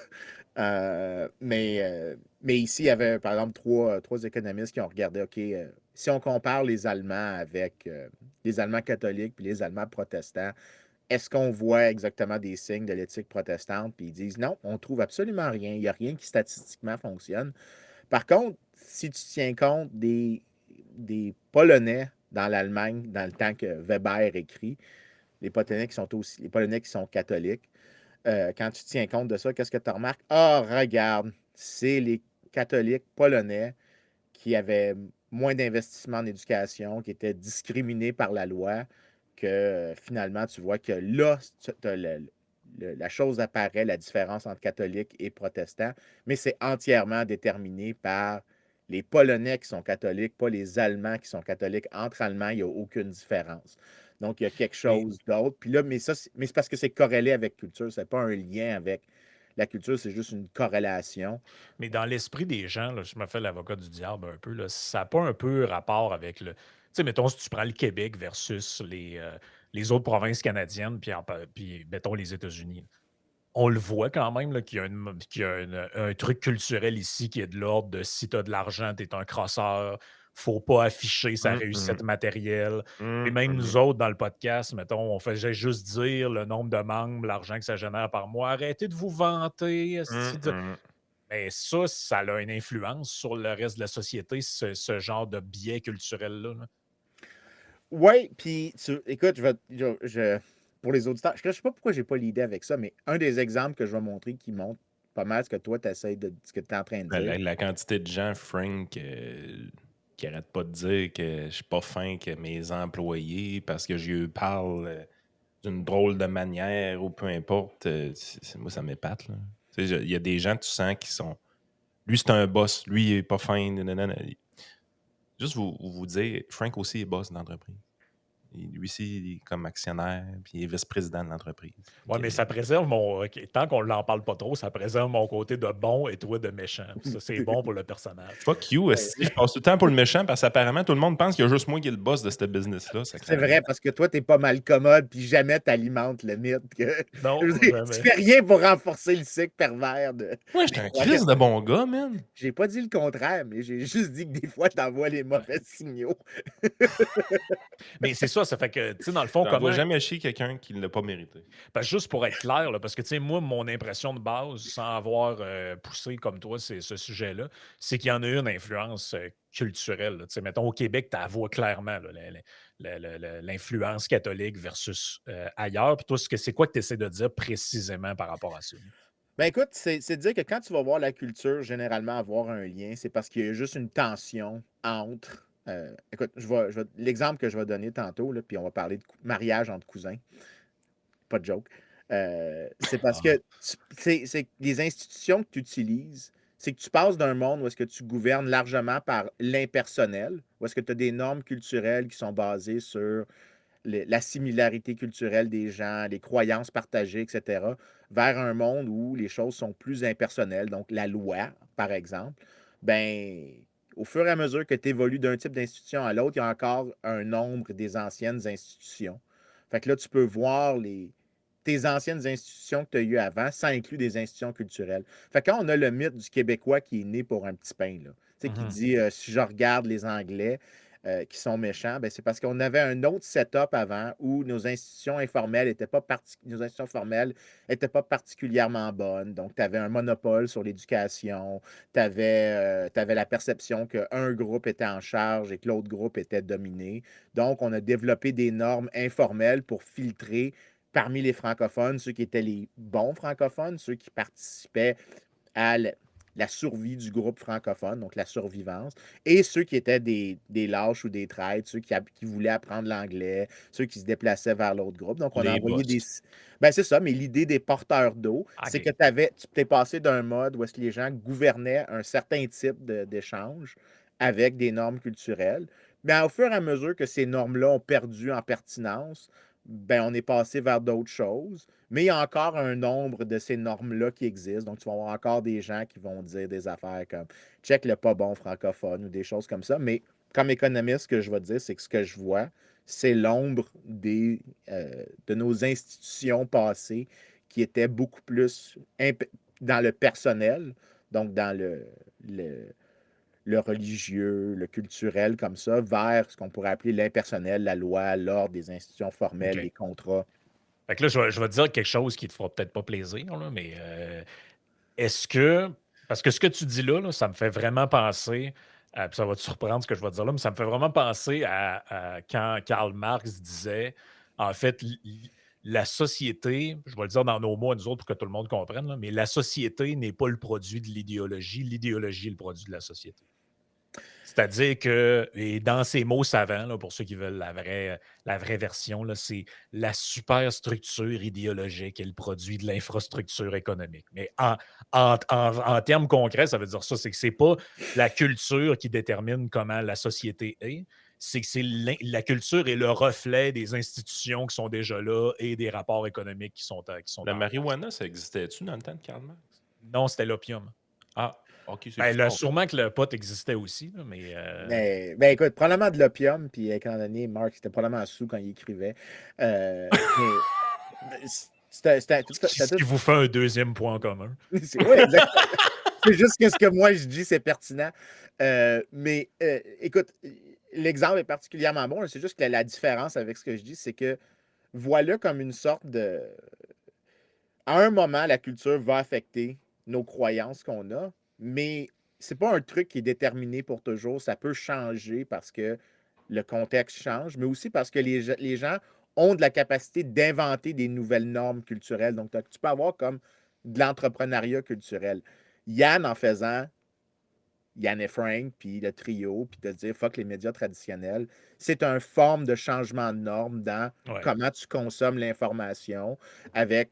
Mais ici, il y avait, par exemple, trois économistes qui ont regardé, OK, si on compare les Allemands avec les Allemands catholiques puis les Allemands protestants, est-ce qu'on voit exactement des signes de l'éthique protestante? Puis ils disent non, on trouve absolument rien. Il n'y a rien qui statistiquement fonctionne. Par contre, si tu tiens compte des Polonais dans l'Allemagne, dans le temps que Weber écrit, les Polonais qui sont catholiques, quand tu tiens compte de ça, qu'est-ce que tu remarques? Ah, regarde, c'est les catholiques polonais qui avaient moins d'investissement en éducation, qui étaient discriminés par la loi, que finalement, tu vois que là, la chose apparaît, la différence entre catholiques et protestants, mais c'est entièrement déterminé par les Polonais qui sont catholiques, pas les Allemands qui sont catholiques. Entre Allemands, il n'y a aucune différence. Donc, il y a quelque
Mais
chose d'autre. Puis là, mais c'est parce que c'est corrélé avec culture. C'est pas un lien avec la culture, c'est juste une corrélation.
Mais dans l'esprit des gens, là, je me fais l'avocat du diable un peu, là, ça n'a pas un peu rapport avec le. Tu sais, mettons, si tu prends le Québec versus les autres provinces canadiennes, puis mettons les États-Unis. On le voit quand même là, qu'il y a un truc culturel ici qui est de l'ordre de si tu as de l'argent, tu es un crosseur, faut pas afficher sa réussite matérielle. Et même nous autres, dans le podcast, mettons, on faisait juste dire le nombre de membres, l'argent que ça génère par mois. Arrêtez de vous vanter. Mais ça a une influence sur le reste de la société, ce genre de biais culturel-là. Là.
Oui, puis écoute, pour les auditeurs, je ne sais pas pourquoi j'ai pas l'idée avec ça, mais un des exemples que je vais montrer qui montre pas mal ce que toi, tu essaies de ce que tu es en train de dire.
La quantité de gens, Frank, qui arrêtent pas de dire que je suis pas fin que mes employés parce que je lui parle d'une drôle de manière ou peu importe. Moi, ça m'épate. Là. Il y a des gens, tu sens, qui sont. Lui, c'est un boss. Lui, il est pas fin. Nanana. Juste vous dire, Frank aussi est boss d'entreprise. Lui aussi, il est comme actionnaire, puis il est vice-président de l'entreprise.
Ouais, mais ça préserve mon. Ok, tant qu'on n'en parle pas trop, ça préserve mon côté de bon et toi de méchant. Puis ça, c'est bon pour le personnage.
Fuck you, esti, je passe tout le temps pour le méchant parce qu'apparemment, tout le monde pense qu'il y a juste moi qui est le boss de ce business-là.
C'est vrai, parce que toi, t'es pas mal commode, puis jamais t'alimentes le mythe.
Non,
Je veux dire, tu
jamais.
fais rien pour renforcer le cycle pervers de.
Ouais, j'étais un Christ de bon gars, man.
J'ai pas dit le contraire, mais j'ai juste dit que des fois, t'envoies les mauvais signaux.
Mais c'est ça fait que, tu sais, dans le fond,
J'envoie
comment.
jamais chier quelqu'un qui ne l'a pas mérité.
Juste pour être clair, là, parce que, tu sais, moi, mon impression de base, sans avoir poussé comme toi ce sujet-là, c'est qu'il y en a une influence culturelle. Là. Tu sais, mettons, au Québec, tu la vois clairement, là, l'influence catholique versus ailleurs. Puis toi, c'est quoi que tu essaies de dire précisément par rapport à ça?
Ben écoute, c'est de dire que quand tu vas voir la culture généralement avoir un lien, c'est parce qu'il y a juste une tension entre. Écoute, l'exemple que je vais donner tantôt, là, puis on va parler de mariage entre cousins. Pas de joke. C'est parce que c'est les institutions que tu utilises, c'est que tu passes d'un monde où est-ce que tu gouvernes largement par l'impersonnel, où est-ce que tu as des normes culturelles qui sont basées sur la similarité culturelle des gens, les croyances partagées, etc., vers un monde où les choses sont plus impersonnelles. Donc, la loi, par exemple, ben, au fur et à mesure que tu évolues d'un type d'institution à l'autre, il y a encore un nombre des anciennes institutions. Fait que là, tu peux voir tes anciennes institutions que tu as eues avant, ça inclut des institutions culturelles. Fait que quand on a le mythe du Québécois qui est né pour un petit pain, là, qui dit si je regarde les Anglais, qui sont méchants, ben, c'est parce qu'on avait un autre setup avant où nos institutions informelles n'étaient pas, nos institutions formelles étaient pas particulièrement bonnes. Donc, tu avais un monopole sur l'éducation, tu avais, la perception qu'un groupe était en charge et que l'autre groupe était dominé. Donc, on a développé des normes informelles pour filtrer parmi les francophones ceux qui étaient les bons francophones, ceux qui participaient à la survie du groupe francophone, donc la survivance, et ceux qui étaient des lâches ou des traîtres, ceux qui voulaient apprendre l'anglais, ceux qui se déplaçaient vers l'autre groupe. Donc, on a
Les
envoyé des.
boss.
Ben, c'est ça, mais l'idée des porteurs d'eau, c'est que
OK.
tu t'es passé d'un mode où est-ce que les gens gouvernaient un certain type d'échange avec des normes culturelles. Mais au fur et à mesure que ces normes-là ont perdu en pertinence, ben, on est passé vers d'autres choses. Mais il y a encore un nombre de ces normes-là qui existent. Donc, tu vas avoir encore des gens qui vont dire des affaires comme check le pas bon francophone ou des choses comme ça. Mais comme économiste, ce que je vais te dire, c'est que ce que je vois, c'est l'ombre de nos institutions passées qui étaient beaucoup plus dans le personnel, donc dans le religieux, le culturel, comme ça, vers ce qu'on pourrait appeler l'impersonnel, la loi, l'ordre, des institutions formelles,
OK.
les contrats.
Fait que là, je vais te dire quelque chose qui te fera peut-être pas plaisir, là, mais est-ce que. Parce que ce que tu dis là, ça me fait vraiment penser. Puis ça va te surprendre ce que je vais te dire là, mais ça me fait vraiment penser à quand Karl Marx disait, en fait, la société, je vais le dire dans nos mots à nous autres pour que tout le monde comprenne, là, mais la société n'est pas le produit de l'idéologie est le produit de la société. C'est-à-dire que, et dans ces mots savants, là, pour ceux qui veulent la vraie version, là, c'est la superstructure idéologique est le produit de l'infrastructure économique. Mais en termes concrets, ça veut dire ça, c'est que c'est pas la culture qui détermine comment la société est, c'est que la culture est le reflet des institutions qui sont déjà là et des rapports économiques qui sont
La
en place.
marijuana, ça existait-tu dans le temps de Karl Marx?
Non, c'était l'opium.
Ah, ok, c'est
Ben,
plus tard.
sûrement que le pot existait aussi, là, mais
Mais, ben écoute, probablement de l'opium, puis étant donné, Marx était probablement sous quand il écrivait. Mais c'était
ce qui vous fait un deuxième point en commun.
Oui, exactement. C'est juste que ce que moi je dis, c'est pertinent. Mais écoute, l'exemple est particulièrement bon. C'est juste que la différence avec ce que je dis, c'est que voilà comme une sorte de. À un moment, la culture va affecter nos croyances qu'on a, mais c'est pas un truc qui est déterminé pour toujours. Ça peut changer parce que le contexte change, mais aussi parce que les gens ont de la capacité d'inventer des nouvelles normes culturelles. Donc, tu peux avoir comme de l'entrepreneuriat culturel. Yann, en faisant Yann et Frank, puis le trio, puis de dire fuck les médias traditionnels, c'est une forme de changement de norme dans
Ouais.
comment tu consommes l'information, avec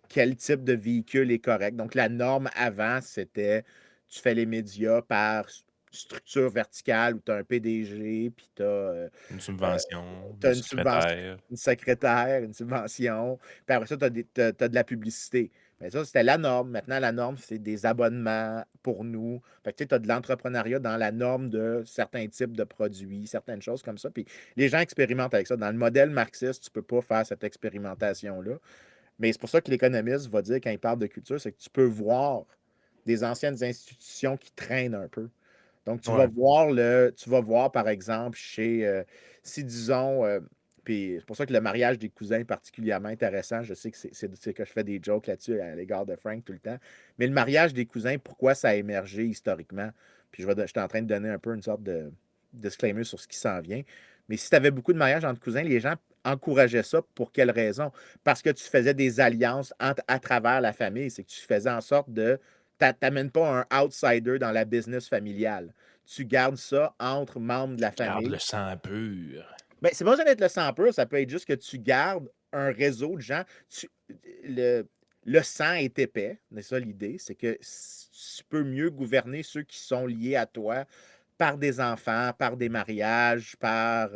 quel type de véhicule est correct. Donc, la norme avant, c'était tu fais les médias par structure verticale où tu as un PDG, puis tu as,
Une subvention, un
une subvention,
secrétaire.
une secrétaire, une subvention, puis après ça, tu as, de la publicité. Mais ça, c'était la norme. Maintenant, la norme, c'est des abonnements pour nous. Fait que tu as de l'entrepreneuriat dans la norme de certains types de produits, certaines choses comme ça. Puis les gens expérimentent avec ça. Dans le modèle marxiste, tu ne peux pas faire cette expérimentation-là. Mais c'est pour ça que l'économiste va dire, quand il parle de culture, c'est que tu peux voir des anciennes institutions qui traînent un peu. Donc,
Ouais.
tu vas voir, par exemple, si disons, puis c'est pour ça que le mariage des cousins est particulièrement intéressant. Je sais que c'est que je fais des jokes là-dessus à l'égard de Frank tout le temps. Mais le mariage des cousins, pourquoi ça a émergé historiquement? Puis je suis en train de donner un peu une sorte de disclaimer sur ce qui s'en vient. Mais si tu avais beaucoup de mariages entre cousins, les gens encourageaient ça pour quelle raison? Parce que tu faisais des alliances à travers la famille. C'est que tu faisais en sorte de t'amènes pas un outsider dans la business familiale. Tu gardes ça entre membres de la
Garde
famille.
le sang pur.
Ben, c'est pas besoin d'être le sang pur, ça peut être juste que tu gardes un réseau de gens. Le, le sang est épais, c'est ça l'idée, c'est que tu peux mieux gouverner ceux qui sont liés à toi par des enfants, par des mariages, par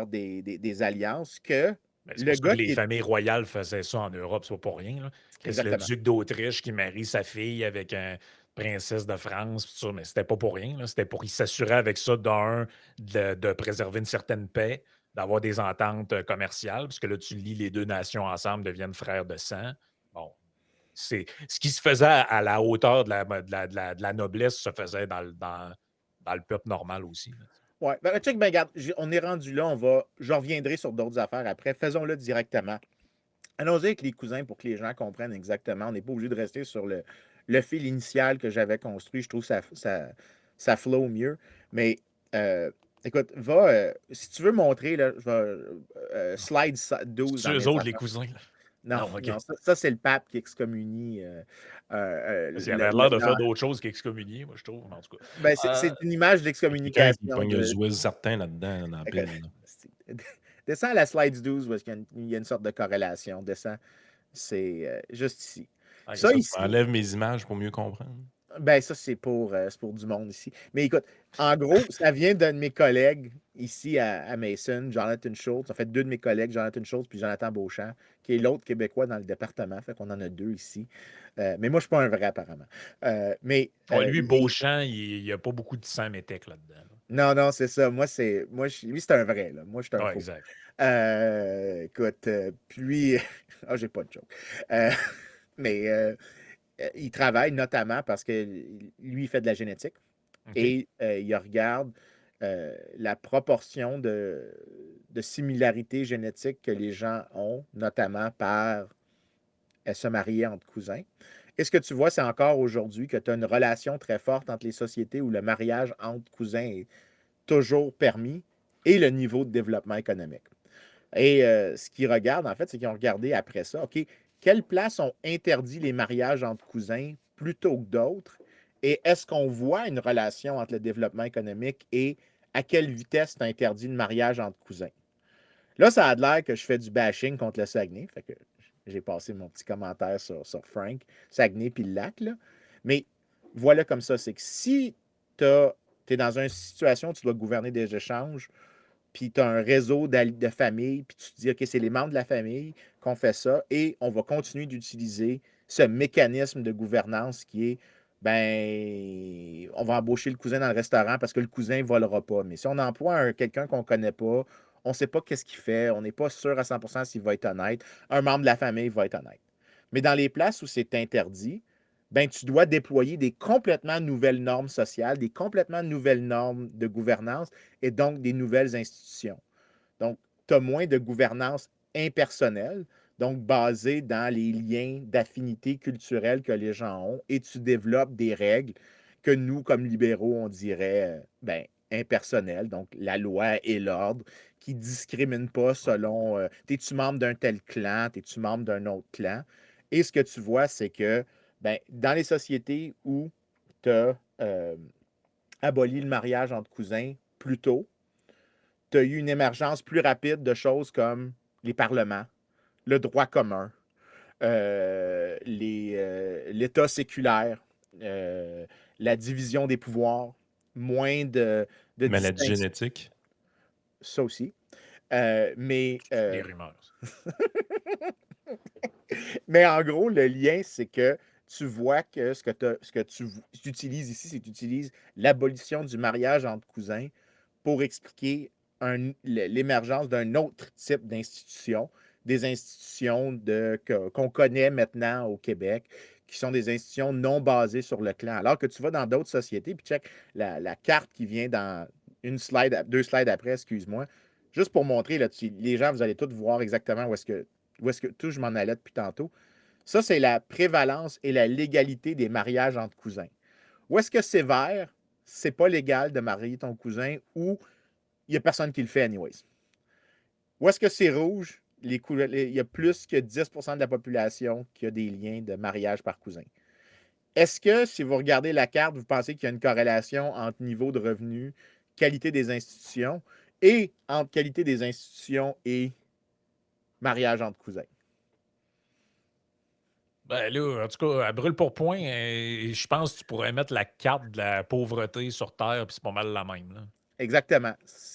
des alliances, que
Ben, c'est
le
pour ça que
gars
les
qui est...
familles royales faisaient ça en Europe, c'est pas pour rien. Là. Chris, le
Exactement.
duc d'Autriche qui marie sa fille avec une princesse de France, pis ça, mais c'était pas pour rien. Là. C'était pour qu'il s'assurait avec ça, de préserver une certaine paix, d'avoir des ententes commerciales, parce que là, tu lis les deux nations ensemble, deviennent frères de sang. Bon, c'est ce qui se faisait à la hauteur de la noblesse se faisait dans le peuple normal aussi. Là.
Ouais. Ben, check, ben, regarde, on est rendu là, je reviendrai sur d'autres affaires après. Faisons-le directement. Allons-y avec les cousins pour que les gens comprennent exactement. On n'est pas obligé de rester sur le fil initial que j'avais construit. Je trouve que ça flow mieux. Mais écoute, si tu veux montrer, là, je vais slide 12
C'est
dans
eux
mes
autres, les
affaires.
cousins. Là.
Non,
Non, OK.
non, ça, c'est le pape qui excommunie
Parce qu'il avait l'air de faire d'autres choses qu'excommunier, moi, je trouve. Mais en tout cas.
ben, c'est une image
Il y a quelqu'un qui
d'excommunication
pogne le
de.
Zwiz certain là-dedans, dans la
Écoute,
pile. Là.
Descends à la slide 12 parce qu'il y a une sorte de corrélation. Descends, c'est juste ici.
OK.
Ça,
Ça, tu
ici,
enlèves mes images pour mieux comprendre.
ben ça, c'est pour du monde ici. Mais écoute, en gros, ça vient d'un de mes collègues ici à Mason, Jonathan Schultz. En fait, deux de mes collègues, Jonathan Schultz puis Jonathan Beauchamp, qui est l'autre Québécois dans le département. Fait qu'on en a deux ici. Mais moi, je suis pas un vrai, apparemment. Mais
Ouais, lui, Beauchamp, il n'y a pas beaucoup de sang métèque là-dedans. Là.
non, non, c'est ça. Lui, c'est un vrai, là. Moi, je suis un
Ouais,
faux.
exact.
Écoute, puis... Ah, j'ai pas de joke. Euh, mais il travaille notamment parce que lui, il fait de la génétique.
OK.
Et il regarde la proportion de similarité génétique que les gens ont, notamment par se marier entre cousins. Et ce que tu vois, c'est encore aujourd'hui que tu as une relation très forte entre les sociétés où le mariage entre cousins est toujours permis et le niveau de développement économique. Et ce qu'ils regardent, en fait, c'est qu'ils ont regardé après ça, OK, quelle place ont interdit les mariages entre cousins plutôt que d'autres? Et est-ce qu'on voit une relation entre le développement économique et à quelle vitesse tu interdit le mariage entre cousins? Là, ça a l'air que je fais du bashing contre le Saguenay. Fait que j'ai passé mon petit commentaire sur Frank, Saguenay puis le lac. Là. Mais voilà comme ça. C'est que si tu es dans une situation où tu dois gouverner des échanges, puis tu as un réseau de famille, puis tu te dis, OK, c'est les membres de la famille qu'on fait ça, et on va continuer d'utiliser ce mécanisme de gouvernance qui est, ben, on va embaucher le cousin dans le restaurant parce que le cousin ne volera pas. Mais si on emploie quelqu'un qu'on ne connaît pas, on ne sait pas qu'est-ce qu'il fait, on n'est pas sûr à 100% s'il va être honnête, un membre de la famille va être honnête. Mais dans les places où c'est interdit, ben, tu dois déployer des complètement nouvelles normes sociales, des complètement nouvelles normes de gouvernance et donc des nouvelles institutions. Donc, tu as moins de gouvernance impersonnelle, donc basée dans les liens d'affinité culturelle que les gens ont, et tu développes des règles que nous, comme libéraux, on dirait ben, impersonnelles, donc la loi et l'ordre, qui ne discriminent pas selon es-tu membre d'un tel clan, es-tu membre d'un autre clan. Et ce que tu vois, c'est que ben, dans les sociétés où tu as aboli le mariage entre cousins plus tôt, tu as eu une émergence plus rapide de choses comme les parlements, le droit commun, l'État séculaire, la division des pouvoirs, moins de
Maladie
distinction.
génétique.
Ça aussi. Mais,
Les rumeurs.
mais en gros, le lien, c'est que tu vois que ce que tu utilises ici, c'est que tu utilises l'abolition du mariage entre cousins pour expliquer l'émergence d'un autre type d'institution, des institutions qu'on connaît maintenant au Québec, qui sont des institutions non basées sur le clan. Alors que tu vas dans d'autres sociétés, puis check la carte qui vient dans deux slides après, excuse-moi, juste pour montrer, là, les gens, vous allez tous voir exactement où est-ce que tout je m'en allais depuis tantôt. Ça, c'est la prévalence et la légalité des mariages entre cousins. Où est-ce que c'est vert, c'est pas légal de marier ton cousin ou il n'y a personne qui le fait anyways. Où est-ce que c'est rouge, il y a plus que 10% de la population qui a des liens de mariage par cousin. Est-ce que, si vous regardez la carte, vous pensez qu'il y a une corrélation entre niveau de revenu, qualité des institutions et entre qualité des institutions et mariage entre cousins?
Ben là, en tout cas, à brûle pour point, je pense que tu pourrais mettre la carte de la pauvreté sur Terre, puis c'est pas mal la même. Là.
Exactement.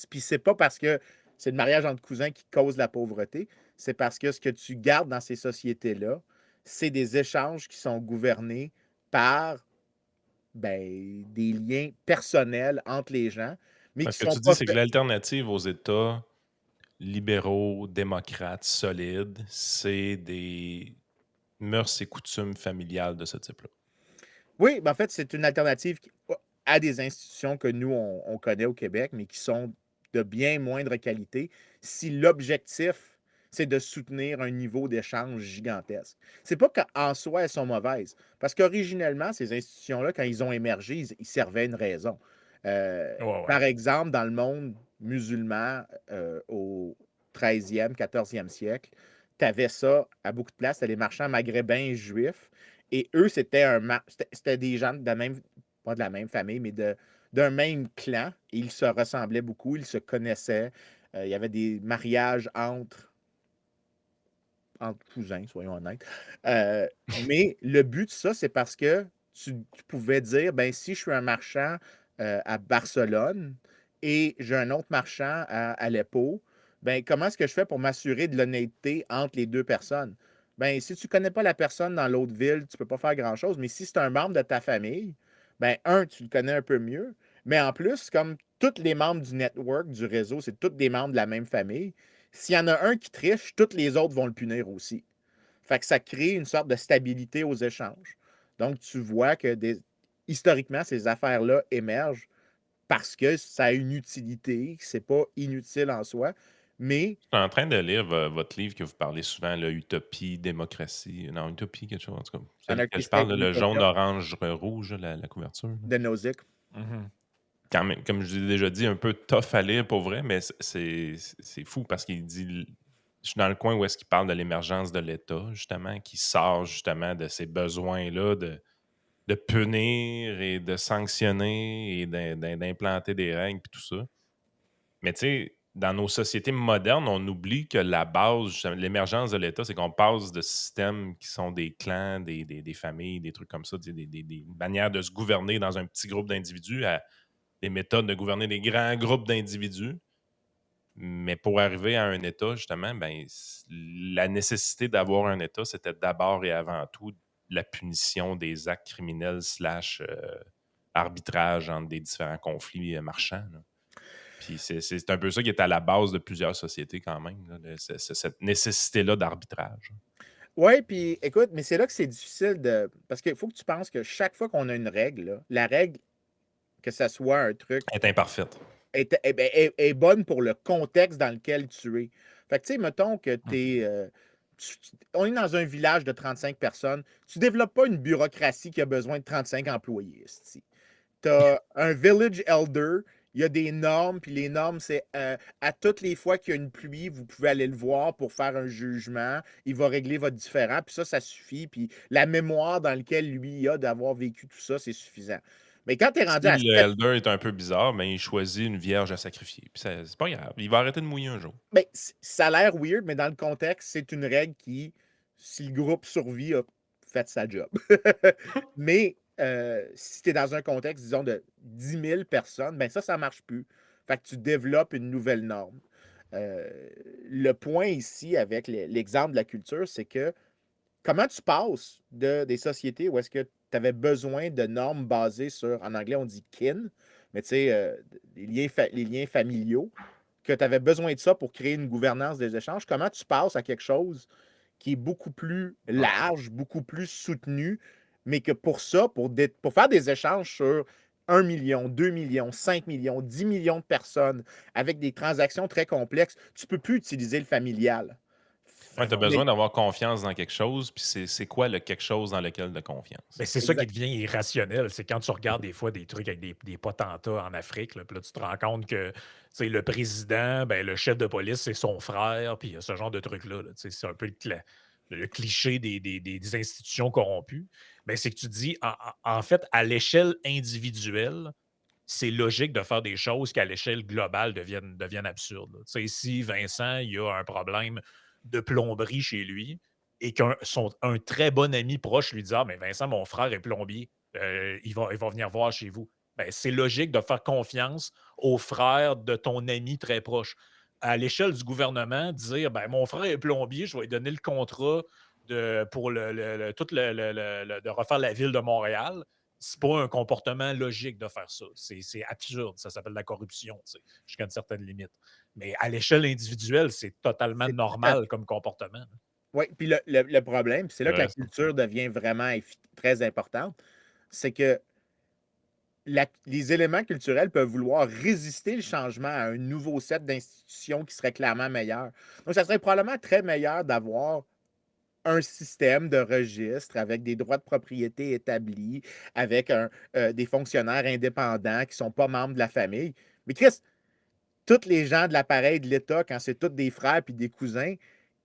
Puis c'est pas parce que c'est le mariage entre cousins qui cause la pauvreté, c'est parce que ce que tu gardes dans ces sociétés-là, c'est des échanges qui sont gouvernés par des liens personnels entre les gens, mais qui
Ce que
sont
tu dis,
pas
c'est que
faits.
l'alternative aux États libéraux, démocrates, solides, c'est des mœurs et coutumes familiales de ce type-là.
Oui, en fait, c'est une alternative à des institutions que nous, on connaît au Québec, mais qui sont de bien moindre qualité si l'objectif, c'est de soutenir un niveau d'échange gigantesque. C'est pas qu'en soi, elles sont mauvaises, parce qu'originellement, ces institutions-là, quand ils ont émergé, ils servaient une raison.
Ouais, ouais.
Par exemple, dans le monde musulman au 13e, 14e siècle, tu avais ça à beaucoup de places, c'était les marchands maghrébins juifs et eux, c'était des gens de la même, pas de la même famille, mais d'un même clan. Et ils se ressemblaient beaucoup, ils se connaissaient. Il y avait des mariages entre cousins, soyons honnêtes. Mais le but de ça, c'est parce que tu pouvais dire, ben si je suis un marchand à Barcelone et j'ai un autre marchand à Aleppo, ben comment est-ce que je fais pour m'assurer de l'honnêteté entre les deux personnes? Ben, si tu ne connais pas la personne dans l'autre ville, tu ne peux pas faire grand-chose. Mais si c'est un membre de ta famille, ben, tu le connais un peu mieux. Mais en plus, comme tous les membres du network, du réseau, c'est tous des membres de la même famille, s'il y en a un qui triche, tous les autres vont le punir aussi. Fait que ça crée une sorte de stabilité aux échanges. Donc, tu vois que historiquement, ces affaires-là émergent parce que ça a une utilité, c'est pas inutile en soi, mais
Je suis en train de lire votre livre que vous parlez souvent, là, Utopie, démocratie. Non, Utopie, quelque chose. En tout cas, celui que
Anarchy
je parle,
State
là, le jaune,
Utopia
orange, rouge, la couverture. Là.
de Nozick.
Mhm.
Quand même, comme je l'ai déjà dit, un peu tough à lire pour vrai, mais c'est fou parce qu'il dit. Je suis dans le coin où est-ce qu'il parle de l'émergence de l'État, justement, qui sort justement de ces besoins-là de punir et de sanctionner et d'implanter des règles et tout ça. Mais tu sais, dans nos sociétés modernes, on oublie que la base, justement, l'émergence de l'État, c'est qu'on passe de systèmes qui sont des clans, des familles, des trucs comme ça, des manières de se gouverner dans un petit groupe d'individus à des méthodes de gouverner des grands groupes d'individus. Mais pour arriver à un État, justement, ben, la nécessité d'avoir un État, c'était d'abord et avant tout la punition des actes criminels slash arbitrage entre des différents conflits marchands. Là. Puis c'est un peu ça qui est à la base de plusieurs sociétés quand même, là, cette nécessité-là d'arbitrage.
Oui, puis écoute, mais c'est là que c'est difficile de. Parce qu'il faut que tu penses que chaque fois qu'on a une règle, là, la règle, que ça soit un truc
Elle est imparfaite.
est bonne pour le contexte dans lequel tu es. Fait que, tu sais, mettons que on est dans un village de 35 personnes, tu ne développes pas une bureaucratie qui a besoin de 35 employés. Tu as un village elder, il y a des normes, puis les normes, c'est à toutes les fois qu'il y a une pluie, vous pouvez aller le voir pour faire un jugement, il va régler votre différend, puis ça suffit, puis la mémoire dans laquelle lui a d'avoir vécu tout ça, c'est suffisant. Mais quand tu es rendu
Si
à
le
7
elder est un peu bizarre, ben, il choisit une vierge à sacrifier. Puis c'est pas grave. Il va arrêter de mouiller un jour.
ben, ça a l'air weird, mais dans le contexte, c'est une règle qui, si le groupe survit, a fait sa job. Mais si tu es dans un contexte, disons, de 10 000 personnes, ben ça ne marche plus. Fait que tu développes une nouvelle norme. Euh, le point ici avec l'exemple de la culture, c'est que comment tu passes des sociétés où est-ce que tu avais besoin de normes basées sur, en anglais, on dit kin, mais tu sais, les liens familiaux, que tu avais besoin de ça pour créer une gouvernance des échanges. Comment tu passes à quelque chose qui est beaucoup plus large, beaucoup plus soutenu, mais que pour ça, pour faire des échanges sur 1 million, 2 millions, 5 millions, 10 millions de personnes avec des transactions très complexes, tu ne peux plus utiliser le familial.
Ouais, tu as
Mais
besoin d'avoir confiance dans quelque chose, puis c'est quoi le quelque chose dans lequel de confiance?
Ben, c'est ça qui
exact.
devient irrationnel. C'est quand tu regardes des fois des trucs avec des potentats en Afrique, là, puis là, tu te rends compte que tu sais, le président, ben, le chef de police, c'est son frère, puis il y a ce genre de trucs-là. Là, tu sais, c'est un peu le cliché des institutions corrompues. Ben, c'est que tu dis, en fait, à l'échelle individuelle, c'est logique de faire des choses qui, à l'échelle globale, deviennent absurdes. Là. Tu sais, si Vincent, il a un problème de plomberie chez lui et un très bon ami proche lui dit: Ah, mais Vincent, mon frère est plombier, il va venir voir chez vous. Ben, c'est logique de faire confiance au frère de ton ami très proche. À l'échelle du gouvernement, dire ben, mon frère est plombier, je vais lui donner le contrat pour de refaire la ville de Montréal, c'est pas un comportement logique de faire ça. C'est absurde. Ça s'appelle la corruption, tu sais, jusqu'à une certaine limite. Mais à l'échelle individuelle, c'est totalement
C'est tout à
normal comme comportement.
Oui, puis le problème, puis c'est là que la
Ouais,
culture devient vraiment très importante, c'est que les éléments culturels peuvent vouloir résister le changement à un nouveau set d'institutions qui serait clairement meilleur. Donc, ça serait probablement très meilleur d'avoir un système de registre avec des droits de propriété établis, avec des fonctionnaires indépendants qui ne sont pas membres de la famille. Mais Chris, tous les gens de l'appareil de l'État, quand c'est tous des frères puis des cousins,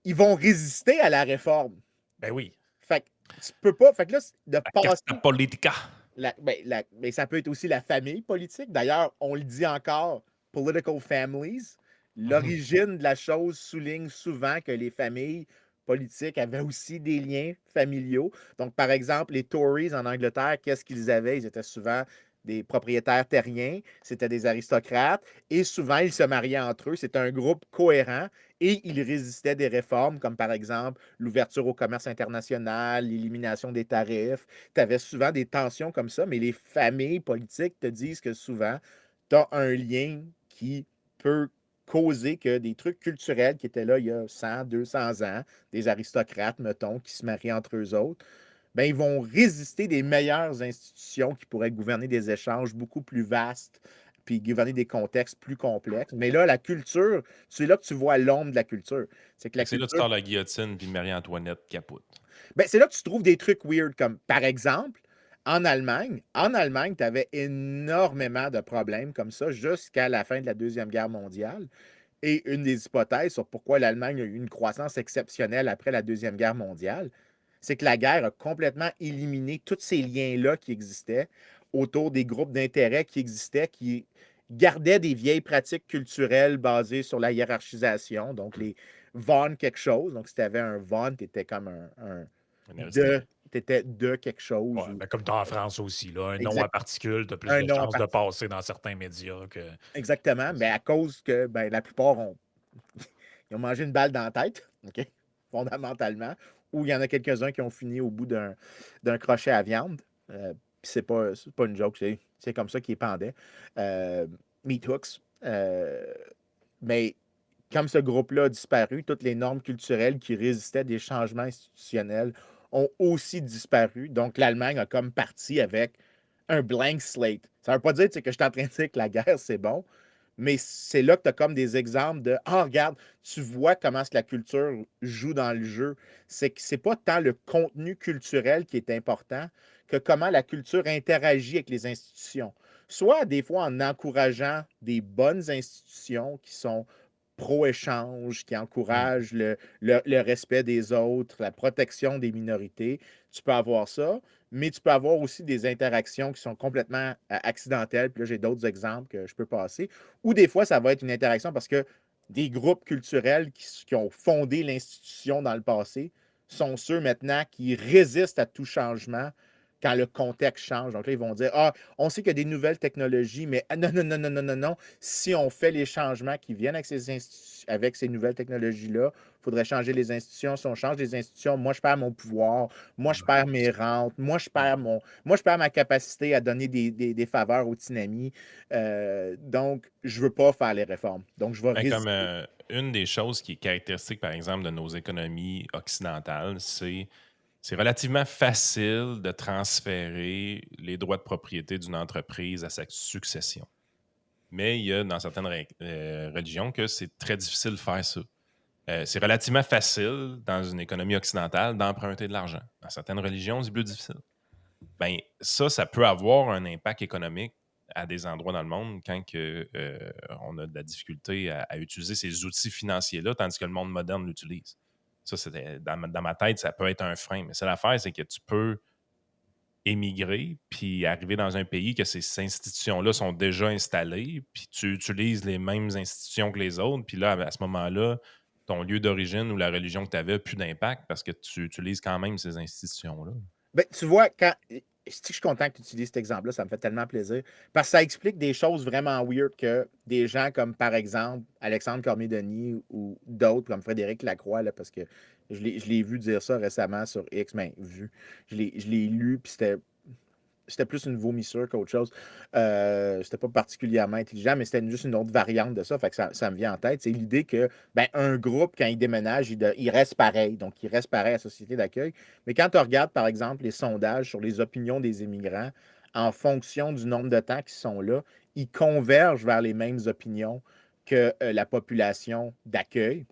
ils vont résister à la réforme.
Ben oui.
Fait que tu peux pas. Fait que là, de
la
passer.
casta politica.
Mais ça peut être aussi la famille politique. D'ailleurs, on le dit encore, political families.
Mhm.
L'origine de la chose souligne souvent que les familles politiques avaient aussi des liens familiaux. Donc, par exemple, les Tories en Angleterre, qu'est-ce qu'ils avaient? Ils étaient souvent des propriétaires terriens, c'était des aristocrates, et souvent, ils se mariaient entre eux. C'était un groupe cohérent et ils résistaient des réformes, comme par exemple l'ouverture au commerce international, l'élimination des tarifs. Tu avais souvent des tensions comme ça, mais les familles politiques te disent que souvent, tu as un lien qui peut causer que des trucs culturels qui étaient là il y a 100, 200 ans, des aristocrates, mettons, qui se marient entre eux autres, ben, ils vont résister des meilleures institutions qui pourraient gouverner des échanges beaucoup plus vastes, puis gouverner des contextes plus complexes. Mais là, la culture, c'est là que tu vois l'ombre de la culture. C'est que
Fait
la
que c'est là que tu
culture,
sors la guillotine, puis Marie-Antoinette capote.
ben, c'est là que tu trouves des trucs weird, comme par exemple, en Allemagne, tu avais énormément de problèmes comme ça jusqu'à la fin de la Deuxième Guerre mondiale. Et une des hypothèses sur pourquoi l'Allemagne a eu une croissance exceptionnelle après la Deuxième Guerre mondiale, c'est que la guerre a complètement éliminé tous ces liens-là qui existaient autour des groupes d'intérêt qui existaient, qui gardaient des vieilles pratiques culturelles basées sur la hiérarchisation, donc les von quelque chose. Donc, si tu avais un von, tu étais comme
Un
de,
aristocrate.
t'étais de quelque chose.
Ouais, ben comme tu as en France aussi. Là, un nom à
Exact,
particules, tu as plus
un
de
nom en
chances de
particulier.
passer dans certains médias que.
Exactement, mais à cause que ben, la plupart ils ont mangé une balle dans la tête, OK, fondamentalement, ou il y en a quelques-uns qui ont fini au bout d'un crochet à viande. Puis c'est pas une joke, c'est comme ça qu'ils pendaient. Euh, Meat hooks. Mais comme ce groupe-là a disparu, toutes les normes culturelles qui résistaient à des changements institutionnels ont aussi disparu. Donc, l'Allemagne a comme parti avec un blank slate. Ça ne veut pas dire que je suis en train de dire que la guerre, c'est bon, mais c'est là que tu as comme des exemples de Ah, regarde, tu vois comment est-ce que la culture joue dans le jeu. C'est que c'est pas tant le contenu culturel qui est important que comment la culture interagit avec les institutions. Soit des fois en encourageant des bonnes institutions qui sont pro-échange, qui
Hmm.
encouragent le respect des autres, la protection des minorités. Tu peux avoir ça, mais tu peux avoir aussi des interactions qui sont complètement accidentelles. Puis là, j'ai d'autres exemples que je peux passer. Ou des fois, ça va être une interaction parce que des groupes culturels qui ont fondé l'institution dans le passé sont ceux maintenant qui résistent à tout changement quand le contexte change. Donc là, ils vont dire, ah, on sait qu'il y a des nouvelles technologies, mais non, non, non, non, non, non, non. Si on fait les changements qui viennent avec ces nouvelles technologies-là, il faudrait changer les institutions. Si on change les institutions, moi, je perds mon pouvoir, moi, je perds mes rentes, moi, je perds ma capacité à donner des faveurs aux Tinamis. Donc, je ne veux pas faire les réformes. Donc, je vais
Ben, comme
résister.
une des choses qui est caractéristique, par exemple, de nos économies occidentales, c'est relativement facile de transférer les droits de propriété d'une entreprise à sa succession. Mais il y a dans certaines religions que c'est très difficile de faire ça. C'est relativement facile dans une économie occidentale d'emprunter de l'argent. Dans certaines religions, c'est plus difficile. Ben, ça peut avoir un impact économique à des endroits dans le monde quand on a de la difficulté à utiliser ces outils financiers-là, tandis que le monde moderne l'utilise. Ça, c'était dans ma tête, ça peut être un frein. Mais c'est l'affaire, c'est que tu peux émigrer puis arriver dans un pays que ces institutions-là sont déjà installées, puis tu utilises les mêmes institutions que les autres, puis là, à ce moment-là, ton lieu d'origine ou la religion que tu avais n'a plus d'impact parce que tu utilises quand même ces institutions-là.
Ben, tu vois, si je suis content que tu utilises cet exemple-là, ça me fait tellement plaisir. Parce que ça explique des choses vraiment weird que des gens comme, par exemple, Alexandre Cormier-Denis ou d'autres comme Frédéric Lacroix, là, parce que je l'ai vu dire ça récemment sur X, mais vu. Je l'ai lu, puis c'était plus une vomissure qu'autre chose. C'était pas particulièrement intelligent, mais c'était juste une autre variante de ça. Fait que ça me vient en tête. C'est l'idée que ben, un groupe, quand il déménage, il reste pareil. Donc, il reste pareil à la société d'accueil. Mais quand tu regardes, par exemple, les sondages sur les opinions des immigrants, en fonction du nombre de temps qu'ils sont là, ils convergent vers les mêmes opinions que la population d'accueil,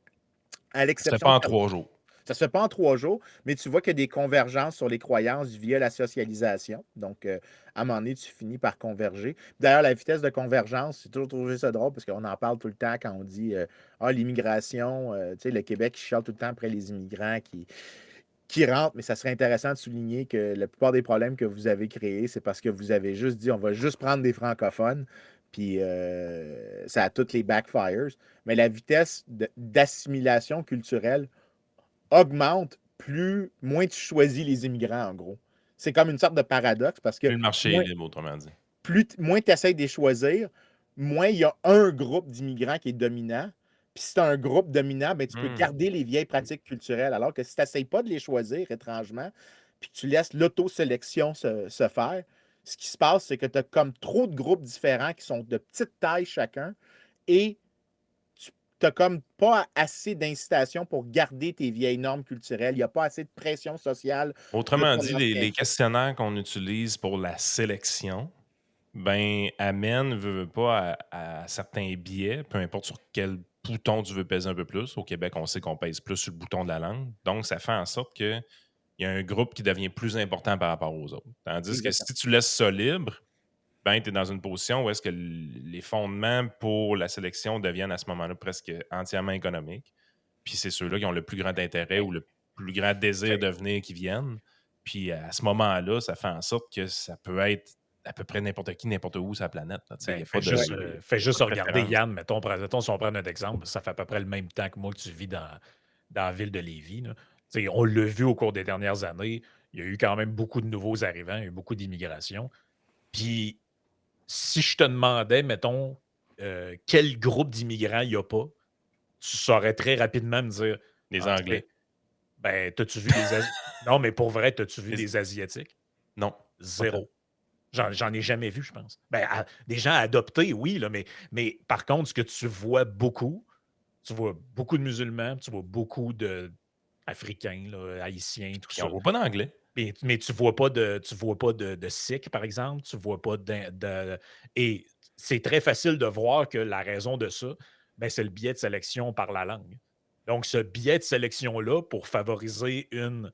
à
Ça se fait
l'exception
pas
de
en 3 jours.
ça se fait pas en 3 jours, mais tu vois qu'il y a des convergences sur les croyances via la socialisation. Donc, à un moment donné, tu finis par converger. D'ailleurs, la vitesse de convergence, j'ai toujours trouvé ça drôle parce qu'on en parle tout le temps quand on dit ah, l'immigration, tu sais, le Québec qui chiale tout le temps après les immigrants qui rentrent, mais ça serait intéressant de souligner que la plupart des problèmes que vous avez créés, c'est parce que vous avez juste dit on va juste prendre des francophones, puis ça a toutes les backfires. Mais la vitesse d'assimilation culturelle augmente moins tu choisis les immigrants, en gros. C'est comme une sorte de paradoxe parce que
Plus le marché est
moins,
libre, autrement dit.
moins tu essaies de les choisir, moins il y a un groupe d'immigrants qui est dominant. Puis si tu as un groupe dominant, ben, tu peux
Hmm.
garder les vieilles pratiques culturelles. Alors que si tu n'essayes pas de les choisir étrangement, puis que tu laisses l'autosélection se faire, ce qui se passe, c'est que tu as comme trop de groupes différents qui sont de petite taille chacun et tu n'as comme pas assez d'incitation pour garder tes vieilles normes culturelles. Il n'y a pas assez de pression sociale de
Autrement
ton
dit,
ancien
les
groupe.
questionnaires qu'on utilise pour la sélection, ben, amènent, veut pas, à certains biais, peu importe sur quel bouton tu veux peser un peu plus. Au Québec, on sait qu'on pèse plus sur le bouton de la langue. Donc, ça fait en sorte qu'il y a un groupe qui devient plus important par rapport aux autres. Tandis que
Exactement.
si tu laisses ça libre, ben, tu es dans une position où est-ce que les fondements pour la sélection deviennent à ce moment-là presque entièrement économiques. Puis c'est ceux-là qui ont le plus grand intérêt ou le plus grand désir de venir qui viennent. Puis à ce moment-là, ça fait en sorte que ça peut être à peu près n'importe qui, n'importe où sur la planète. Là. Tu sais, il n'y
Ben,
a pas de,
Ouais.
fais juste
pas de
regarder,
préférence.
Yann, mettons, si on prend notre exemple, ça fait à peu près le même temps que moi que tu vis dans la ville de Lévis, là. Tu sais, on l'a vu au cours des dernières années, il y a eu quand même beaucoup de nouveaux arrivants, il y a eu beaucoup d'immigration. Puis, si je te demandais, mettons, quel groupe d'immigrants il n'y a pas, tu saurais très rapidement me dire
Les
ah, tiens,
Anglais.
ben, t'as-tu vu des Non, mais pour vrai, t'as-tu vu
Les-
des Asiatiques?
Non, pas tant.
Zéro. J'en ai jamais vu, je pense. Ben, des gens adoptés, oui, là, mais par contre, ce que tu vois beaucoup de musulmans, tu vois beaucoup d'Africains, là, Haïtiens, tout
Ils
ça.
n'en voient pas d'anglais.
Mais tu vois pas de Sikhs, par exemple. Tu vois pas Et c'est très facile de voir que la raison de ça, ben, c'est le biais de sélection par la langue. Donc, ce biais de sélection-là, pour favoriser une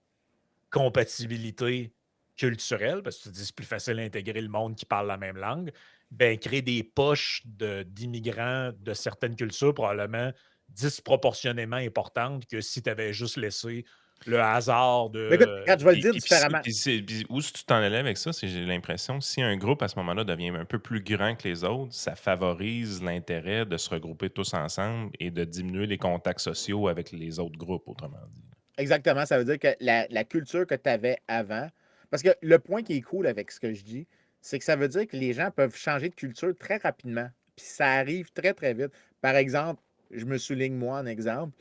compatibilité culturelle, parce que tu te dis c'est plus facile d'intégrer le monde qui parle la même langue, ben, créer des poches d'immigrants de certaines cultures probablement disproportionnément importantes que si tu avais juste laissé le hasard
Mais écoute,
de.
regarde, je vais le
Puis,
dire
puis, puis si-
différemment.
puis c'est- puis où est-ce que tu t'en allais avec ça, c'est j'ai l'impression, si un groupe à ce moment-là devient un peu plus grand que les autres, ça favorise l'intérêt de se regrouper tous ensemble et de diminuer les contacts sociaux avec les autres groupes, autrement dit.
Exactement, ça veut dire que la culture que tu avais avant, Parce que le point qui est cool avec ce que je dis, c'est que ça veut dire que les gens peuvent changer de culture très rapidement. Puis ça arrive très, très vite. Par exemple, je me souligne moi un exemple.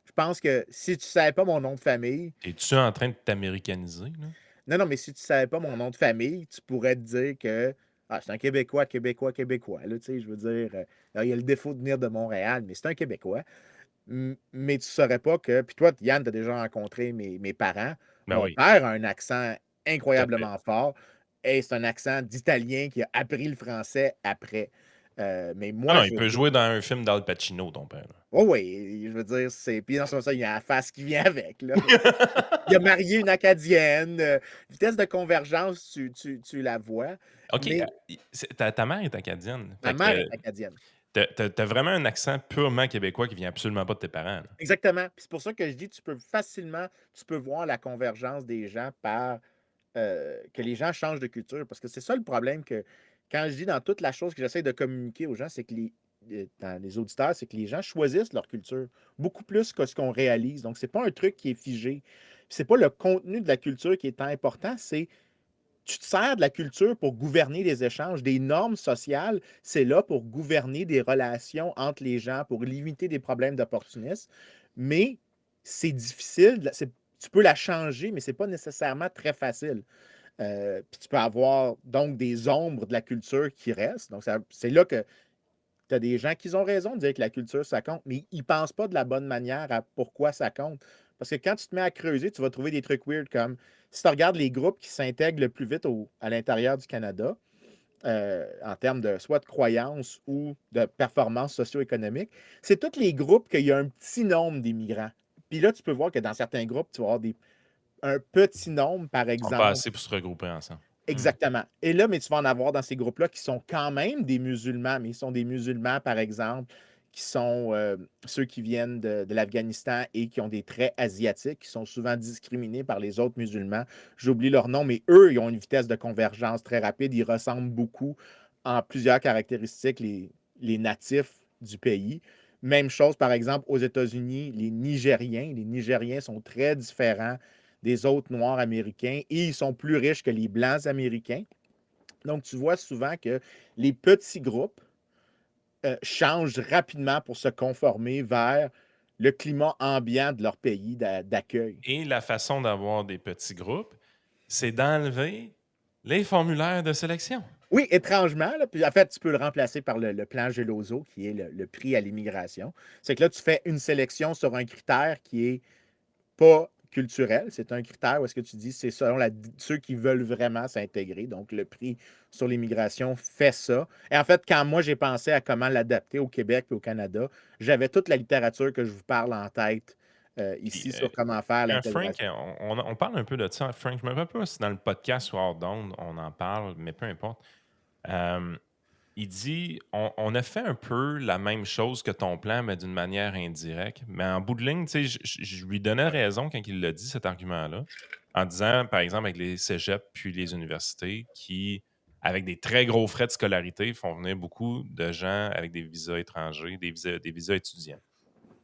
Je pense que si tu ne savais pas mon nom de famille,
Es-tu en train de t'américaniser, là?
non, non, mais si tu ne savais pas mon nom de famille, tu pourrais te dire que ah, c'est un Québécois, Québécois, Québécois. Là, tu sais, je veux dire, il y a le défaut de venir de Montréal, mais c'est un Québécois. Mais tu ne saurais pas que. Puis toi, Yann, tu as déjà rencontré mes parents.
Ben
Mon
oui,
père a un accent
tout à fait.
incroyablement fort. Et c'est un accent d'Italien qui a appris le français après. Mais
Ah
moi,
non, il
je veux
peut
dire.
jouer dans un film d'Al Pacino, ton père, là.
Oh oui, je veux dire, c'est. Puis dans ce sens, il y a la face qui vient avec. Là. Il a marié une Acadienne. Vitesse de convergence, tu la vois.
OK,
Mais
ta mère est acadienne.
ma
Fait
mère
que
est acadienne.
tu as vraiment un accent purement québécois qui vient absolument pas de tes parents, là.
Exactement. Puis c'est pour ça que je dis, tu peux voir la convergence des gens par que les gens changent de culture. Parce que c'est ça le problème que quand je dis dans toute la chose que j'essaie de communiquer aux gens, c'est que dans les auditeurs, c'est que les gens choisissent leur culture beaucoup plus que ce qu'on réalise. Donc, c'est pas un truc qui est figé. C'est pas le contenu de la culture qui est important, c'est tu te sers de la culture pour gouverner les échanges. Des normes sociales, c'est là pour gouverner des relations entre les gens, pour limiter des problèmes d'opportunisme. Mais c'est difficile. Tu peux la changer, mais c'est pas nécessairement très facile. Puis tu peux avoir donc des ombres de la culture qui restent. Donc, c'est là que tu as des gens qui ont raison de dire que la culture, ça compte, mais ils ne pensent pas de la bonne manière à pourquoi ça compte. Parce que quand tu te mets à creuser, tu vas trouver des trucs weird comme si tu regardes les groupes qui s'intègrent le plus vite à l'intérieur du Canada, en termes de soit de croyances ou de performance socio-économique, c'est tous les groupes qu'il y a un petit nombre d'immigrants. Puis là, tu peux voir que dans certains groupes, tu vas avoir un petit nombre, par
Ils sont pas
exemple.
assez pour se regrouper ensemble. Mmh.
Exactement. Et là, mais tu vas en avoir dans ces groupes-là qui sont quand même des musulmans, mais ils sont des musulmans, par exemple, qui sont ceux qui viennent de l'Afghanistan et qui ont des traits asiatiques, qui sont souvent discriminés par les autres musulmans. J'oublie leur nom, mais eux, ils ont une vitesse de convergence très rapide. Ils ressemblent beaucoup en plusieurs caractéristiques, les natifs du pays. Même chose, par exemple, aux États-Unis, les Nigériens. Les Nigériens sont très différents des autres Noirs américains et ils sont plus riches que les Blancs américains. Donc, tu vois souvent que les petits groupes changent rapidement pour se conformer vers le climat ambiant de leur pays d'accueil.
Et la façon d'avoir des petits groupes, c'est d'enlever les formulaires de sélection.
Oui, étrangement, là, puis en fait, tu peux le remplacer par le plan Geloso, qui est le prix à l'immigration. C'est que là, tu fais une sélection sur un critère qui est pas culturel. C'est un critère où est-ce que tu dis c'est selon ceux qui veulent vraiment s'intégrer. Donc, le prix sur l'immigration fait ça. Et en fait, quand moi j'ai pensé à comment l'adapter au Québec et au Canada, j'avais toute la littérature que je vous parle en tête
Puis,
ici sur comment faire
Frank,
l'intégration.
on parle un peu de ça. Frank, je me rappelle pas si dans le podcast ou hors d'onde, on en parle, mais peu importe. Euh, il dit on a fait un peu la même chose que ton plan, mais d'une manière indirecte. Mais en bout de ligne, tu sais, je lui donnais raison quand il l'a dit, cet argument-là, en disant, par exemple, avec les cégeps puis les universités qui, avec des très gros frais de scolarité, font venir beaucoup de gens avec des visas étrangers, des visas étudiants.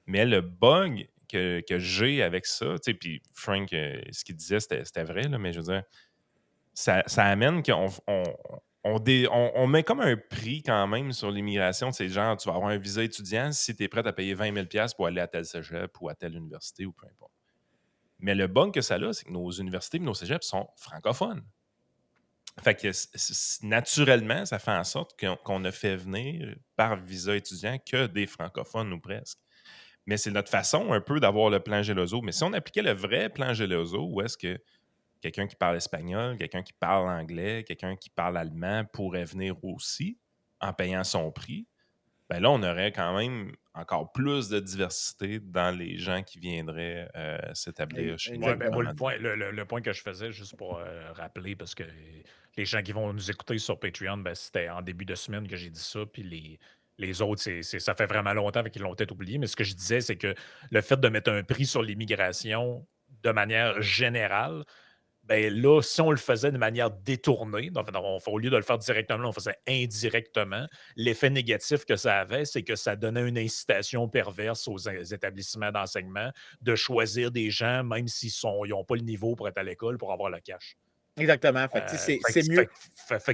Mais le bug que j'ai avec ça, tu sais, puis Frank, ce qu'il disait, c'était vrai, là, mais je veux dire, ça amène qu'on met comme un prix quand même sur l'immigration. C'est genre, tu vas avoir un visa étudiant si tu es prêt à payer 20 000 pour aller à tel cégep ou à telle université ou peu importe. Mais le bug que ça a, c'est que nos universités et nos cégeps sont francophones. Fait que naturellement, ça fait en sorte qu'on a fait venir par visa étudiant que des francophones ou presque. Mais c'est notre façon un peu d'avoir le plan Geloso. Mais si on appliquait le vrai plan Geloso, où est-ce que quelqu'un qui parle espagnol, quelqu'un qui parle anglais, quelqu'un qui parle allemand pourrait venir aussi en payant son prix, ben là, on aurait quand même encore plus de diversité dans les gens qui viendraient s'établir chez nous.
Oui, ben moi,
Exactement.
le point que je faisais, juste pour rappeler, parce que les gens qui vont nous écouter sur Patreon, ben, c'était en début de semaine que j'ai dit ça, puis les autres, ça fait vraiment longtemps qu'ils l'ont peut-être oublié, mais ce que je disais, c'est que le fait de mettre un prix sur l'immigration de manière générale, ben là, si on le faisait de manière détournée, donc, au lieu de le faire directement, on le faisait indirectement, l'effet négatif que ça avait, c'est que ça donnait une incitation perverse aux établissements d'enseignement de choisir des gens, même s'ils n'ont pas le niveau pour être à l'école, pour avoir le cash.
Exactement. Fait que, tu sais,
Fait que,
c'est mieux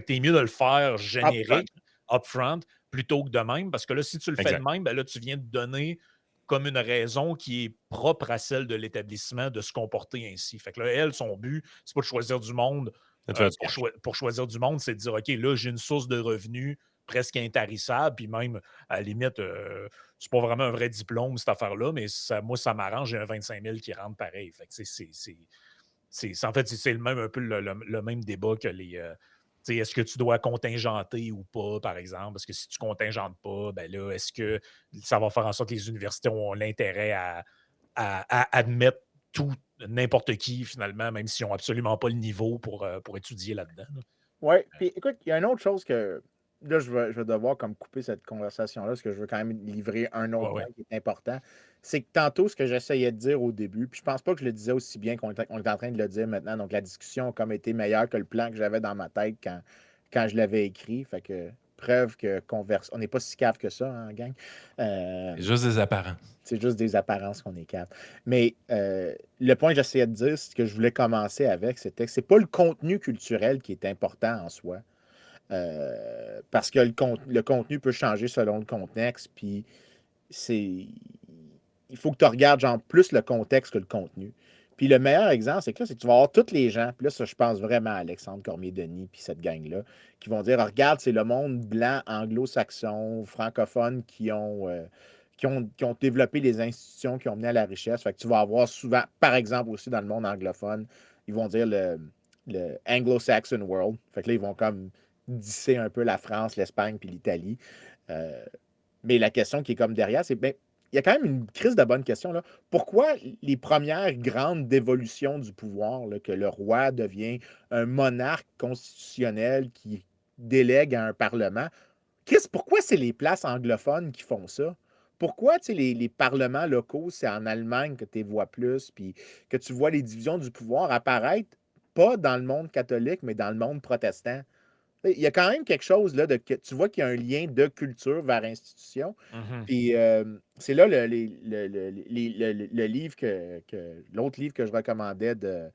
t'es mieux de le faire
upfront.
générique, upfront, plutôt que de même, parce que là, si tu le fais de
Exact.
même, ben là, tu viens de donner comme une raison qui est propre à celle de l'établissement de se comporter ainsi. Fait que là, elle, son but, c'est pas de choisir du monde.
Ça te fait du cash.
Pour choisir du monde, c'est de dire, OK, là, j'ai une source de revenus presque intarissable, puis même, à la limite, c'est pas vraiment un vrai diplôme, cette affaire-là, mais moi, ça m'arrange, j'ai un 25 000 qui rentre pareil. Fait que, tu sais, en fait, c'est le même, un peu le même débat que les. Tu sais, est-ce que tu dois contingenter ou pas, par exemple? Parce que si tu contingentes pas, ben là, est-ce que ça va faire en sorte que les universités ont l'intérêt à admettre tout, n'importe qui, finalement, même s'ils n'ont absolument pas le niveau pour étudier là-dedans, là?
Ouais, puis écoute, il y a une autre chose que là, je vais devoir comme couper cette conversation-là, parce que je veux quand même livrer un
Ouais,
autre
ouais.
point qui est important. C'est que tantôt, ce que j'essayais de dire au début, puis je pense pas que je le disais aussi bien on est en train de le dire maintenant, donc la discussion a comme été meilleure que le plan que j'avais dans ma tête quand je l'avais écrit. Fait que preuve que on n'est pas si cave que ça, hein, gang. Euh,
C'est juste des apparences.
c'est juste des apparences qu'on est cave. Mais le point que j'essayais de dire, ce que je voulais commencer avec, c'était que c'est pas le contenu culturel qui est important en soi. Parce que le contenu peut changer selon le contexte, puis c'est. Il faut que tu regardes genre plus le contexte que le contenu. Puis le meilleur exemple, c'est que là, c'est que tu vas avoir tous les gens, puis là, ça, je pense vraiment à Alexandre Cormier-Denis, puis cette gang-là, qui vont dire, regarde, c'est le monde blanc, anglo-saxon, francophone qui ont développé les institutions qui ont mené à la richesse. Fait que tu vas avoir souvent, par exemple aussi dans le monde anglophone, ils vont dire le Anglo-Saxon world. Fait que là, ils vont comme disser un peu la France, l'Espagne puis l'Italie. Euh, mais la question qui est comme derrière, c'est ben, il y a quand même une crise de bonne question, là. Pourquoi les premières grandes dévolutions du pouvoir, là, que le roi devient un monarque constitutionnel qui délègue à un parlement, pourquoi c'est les places anglophones qui font ça? Pourquoi les parlements locaux, c'est en Allemagne que tu les vois plus, puis que tu vois les divisions du pouvoir apparaître, pas dans le monde catholique, mais dans le monde protestant? Il y a quand même quelque chose là, tu vois qu'il y a un lien de culture vers institution.
Mhm.
Puis c'est là le livre l'autre livre que je recommandais de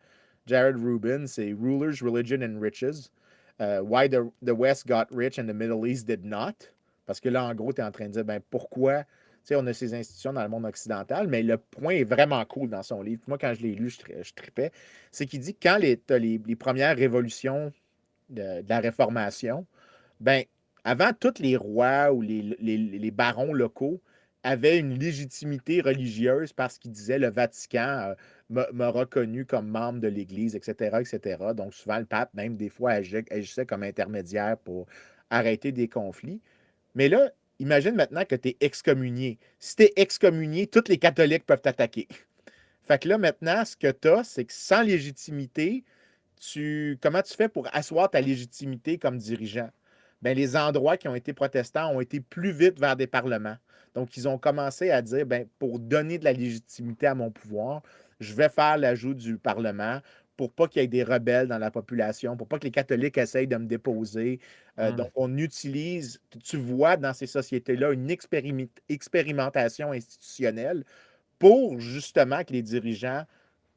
Jared Rubin, c'est Rulers, Religion and Riches. Why the West Got Rich and the Middle East Did Not. Parce que là, en gros, tu es en train de dire ben, pourquoi on a ces institutions dans le monde occidental, mais le point est vraiment cool dans son livre. Moi, quand je l'ai lu, je tripais. C'est qu'il dit que quand tu as les premières révolutions de la Réformation, ben, avant, tous les rois ou les barons locaux avaient une légitimité religieuse parce qu'ils disaient le Vatican m'a reconnu comme membre de l'Église, etc., etc. Donc, souvent, le pape, même des fois, agissait comme intermédiaire pour arrêter des conflits. Mais là, imagine maintenant que tu es excommunié. Si tu es excommunié, tous les catholiques peuvent t'attaquer. Fait que là, maintenant, ce que tu as, c'est que sans légitimité, comment tu fais pour asseoir ta légitimité comme dirigeant? Ben, les endroits qui ont été protestants ont été plus vite vers des parlements. Donc, ils ont commencé à dire, ben, pour donner de la légitimité à mon pouvoir, je vais faire l'ajout du Parlement pour pas qu'il y ait des rebelles dans la population, pour pas que les catholiques essayent de me déposer. Donc, on utilise, tu vois dans ces sociétés-là une expérimentation institutionnelle pour justement que les dirigeants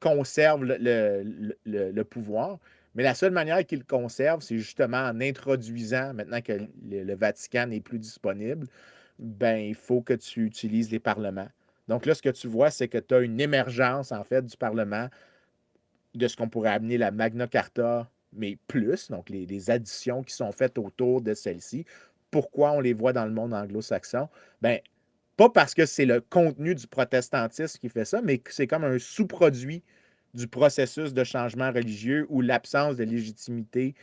conservent le pouvoir. Mais la seule manière qu'ils le conservent, c'est justement en introduisant, maintenant que le Vatican n'est plus disponible, ben, il faut que tu utilises les parlements. Donc là, ce que tu vois, c'est que tu as une émergence, en fait, du Parlement de ce qu'on pourrait amener la Magna Carta, mais plus, donc les additions qui sont faites autour de celle-ci. Pourquoi on les voit dans le monde anglo-saxon? Ben, pas parce que c'est le contenu du protestantisme qui fait ça, mais que c'est comme un sous-produit du processus de changement religieux ou l'absence de légitimité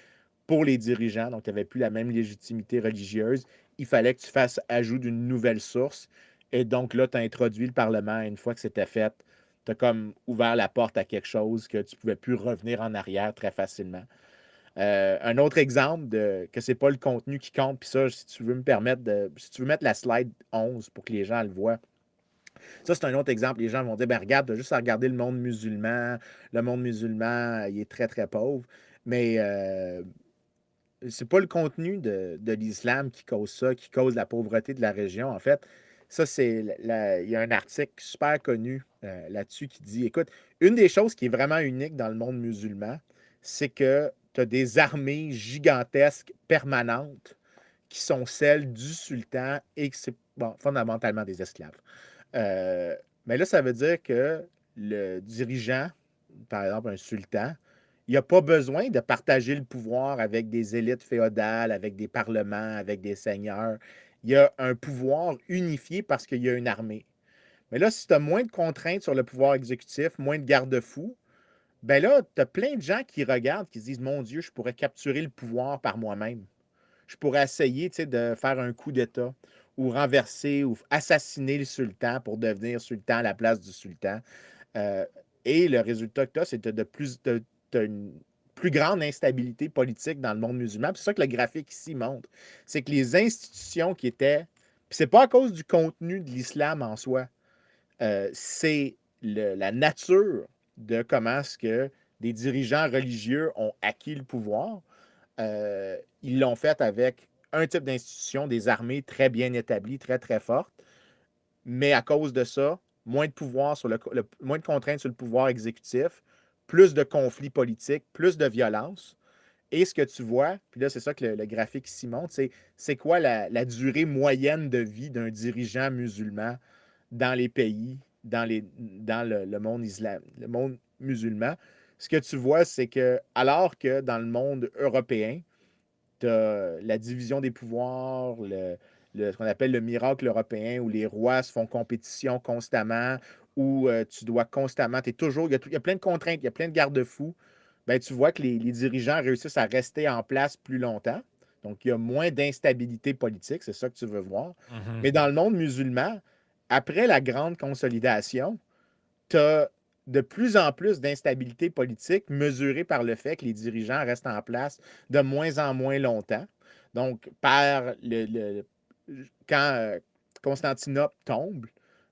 pour les dirigeants. Donc, tu n'avais plus la même légitimité religieuse. Il fallait que tu fasses ajout d'une nouvelle source. Et donc, là, tu as introduit le Parlement. Et une fois que c'était fait, tu as comme ouvert la porte à quelque chose que tu ne pouvais plus revenir en arrière très facilement. Un autre exemple que c'est pas le contenu qui compte, puis ça, si tu veux me permettre si tu veux mettre la slide 11 pour que les gens le voient. Ça, c'est un autre exemple. Les gens vont dire, ben regarde, tu as juste à regarder le monde musulman. Le monde musulman, il est très, très pauvre. Mais c'est pas le contenu de l'islam qui cause ça, qui cause la pauvreté de la région. En fait, ça, il y a un article super connu là-dessus qui dit, écoute, une des choses qui est vraiment unique dans le monde musulman, c'est que tu as des armées gigantesques permanentes qui sont celles du sultan et que c'est bon, fondamentalement des esclaves. Mais là, ça veut dire que le dirigeant, par exemple un sultan, il n'a pas besoin de partager le pouvoir avec des élites féodales, avec des parlements, avec des seigneurs. Il a un pouvoir unifié parce qu'il y a une armée. Mais là, si tu as moins de contraintes sur le pouvoir exécutif, moins de garde-fous, ben là, tu as plein de gens qui regardent, qui se disent, mon Dieu, je pourrais capturer le pouvoir par moi-même. Je pourrais essayer, tu sais, de faire un coup d'État ou renverser ou assassiner le sultan pour devenir sultan à la place du sultan. Euh, et le résultat que tu as, c'est que tu as une plus grande instabilité politique dans le monde musulman. C'est ça que le graphique ici montre. C'est que les institutions qui étaient. Puis c'est pas à cause du contenu de l'islam en soi. C'est la nature de comment est-ce que des dirigeants religieux ont acquis le pouvoir. Ils l'ont fait avec un type d'institution, des armées très bien établies, très, très fortes. Mais à cause de ça, moins de pouvoir moins de contraintes sur le pouvoir exécutif, plus de conflits politiques, plus de violence. Et ce que tu vois, puis là, c'est ça que le graphique ici montre, c'est quoi la durée moyenne de vie d'un dirigeant musulman dans les pays, dans le monde le monde musulman. Ce que tu vois, c'est que alors que dans le monde européen, tu as la division des pouvoirs, ce qu'on appelle le miracle européen, où les rois se font compétition constamment, où tu dois constamment, tu es toujours, il y a plein de contraintes, il y a plein de garde-fous. Ben, tu vois que les dirigeants réussissent à rester en place plus longtemps. Donc, il y a moins d'instabilité politique, c'est ça que tu veux voir.
Mhm.
Mais dans le monde musulman, après la grande consolidation, tu as de plus en plus d'instabilité politique mesurée par le fait que les dirigeants restent en place de moins en moins longtemps. Donc, quand Constantinople tombe,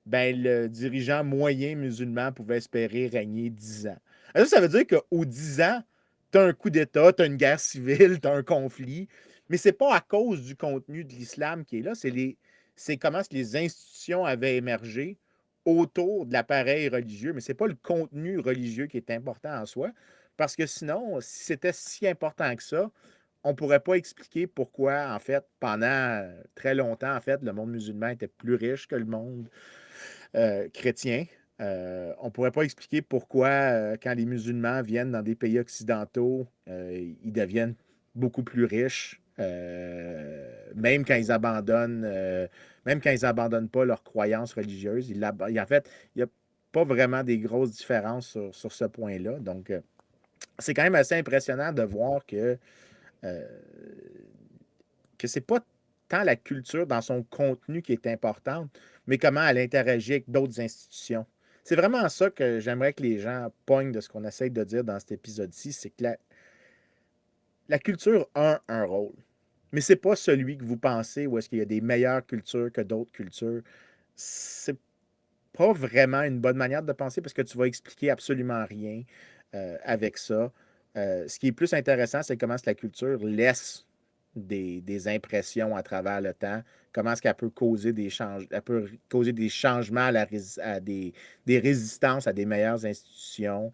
ben, le dirigeant moyen musulman pouvait espérer régner 10 ans. Alors ça veut dire qu'aux 10 ans, tu as un coup d'État, tu as une guerre civile, tu as un conflit, mais ce n'est pas à cause du contenu de l'islam qui est là, c'est comment les institutions avaient émergé autour de l'appareil religieux, mais ce n'est pas le contenu religieux qui est important en soi, parce que sinon, si c'était si important que ça, on ne pourrait pas expliquer pourquoi, en fait, pendant très longtemps, en fait, le monde musulman était plus riche que le monde chrétien. On ne pourrait pas expliquer pourquoi, quand les musulmans viennent dans des pays occidentaux, ils deviennent beaucoup plus riches, même quand ils abandonnent pas leurs croyances religieuses. En fait, il n'y a pas vraiment des grosses différences sur ce point-là. Donc, c'est quand même assez impressionnant de voir euh, que c'est pas tant la culture dans son contenu qui est importante, mais comment elle interagit avec d'autres institutions. C'est vraiment ça que j'aimerais que les gens pognent de ce qu'on essaye de dire dans cet épisode-ci, c'est que la culture a un rôle, mais c'est pas celui que vous pensez où est-ce qu'il y a des meilleures cultures que d'autres cultures. C'est pas vraiment une bonne manière de penser parce que tu vas expliquer absolument rien avec ça. Ce qui est plus intéressant, c'est comment est-ce que la culture laisse des impressions à travers le temps, comment est-ce qu'elle peut causer elle peut causer des changements à des résistances à des meilleures institutions,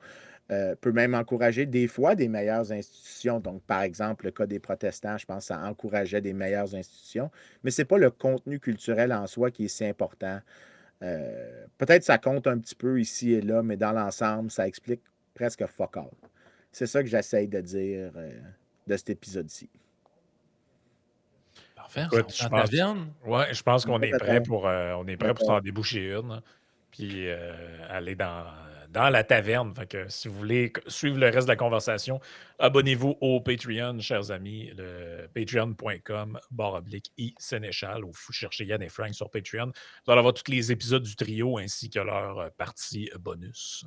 peut même encourager des fois des meilleures institutions. Donc, par exemple, le cas des protestants, je pense que ça encourageait des meilleures institutions, mais ce n'est pas le contenu culturel en soi qui est si important. Peut-être ça compte un petit peu ici et là, mais dans l'ensemble, ça explique presque fuck all. C'est ça que j'essaye de dire de cet épisode-ci.
Parfait, on
Écoute,
s'en va à la taverne.
ouais, je pense qu'on est prêt on est prêt pour
D'accord.
s'en déboucher une, hein, puis aller dans la taverne. Fait que si vous voulez suivre le reste de la conversation, abonnez-vous au Patreon, chers amis, le patreon.com/i Sénéchal, ou vous cherchez Yann et Frank sur Patreon. Vous allez avoir tous les épisodes du trio ainsi que leur partie bonus.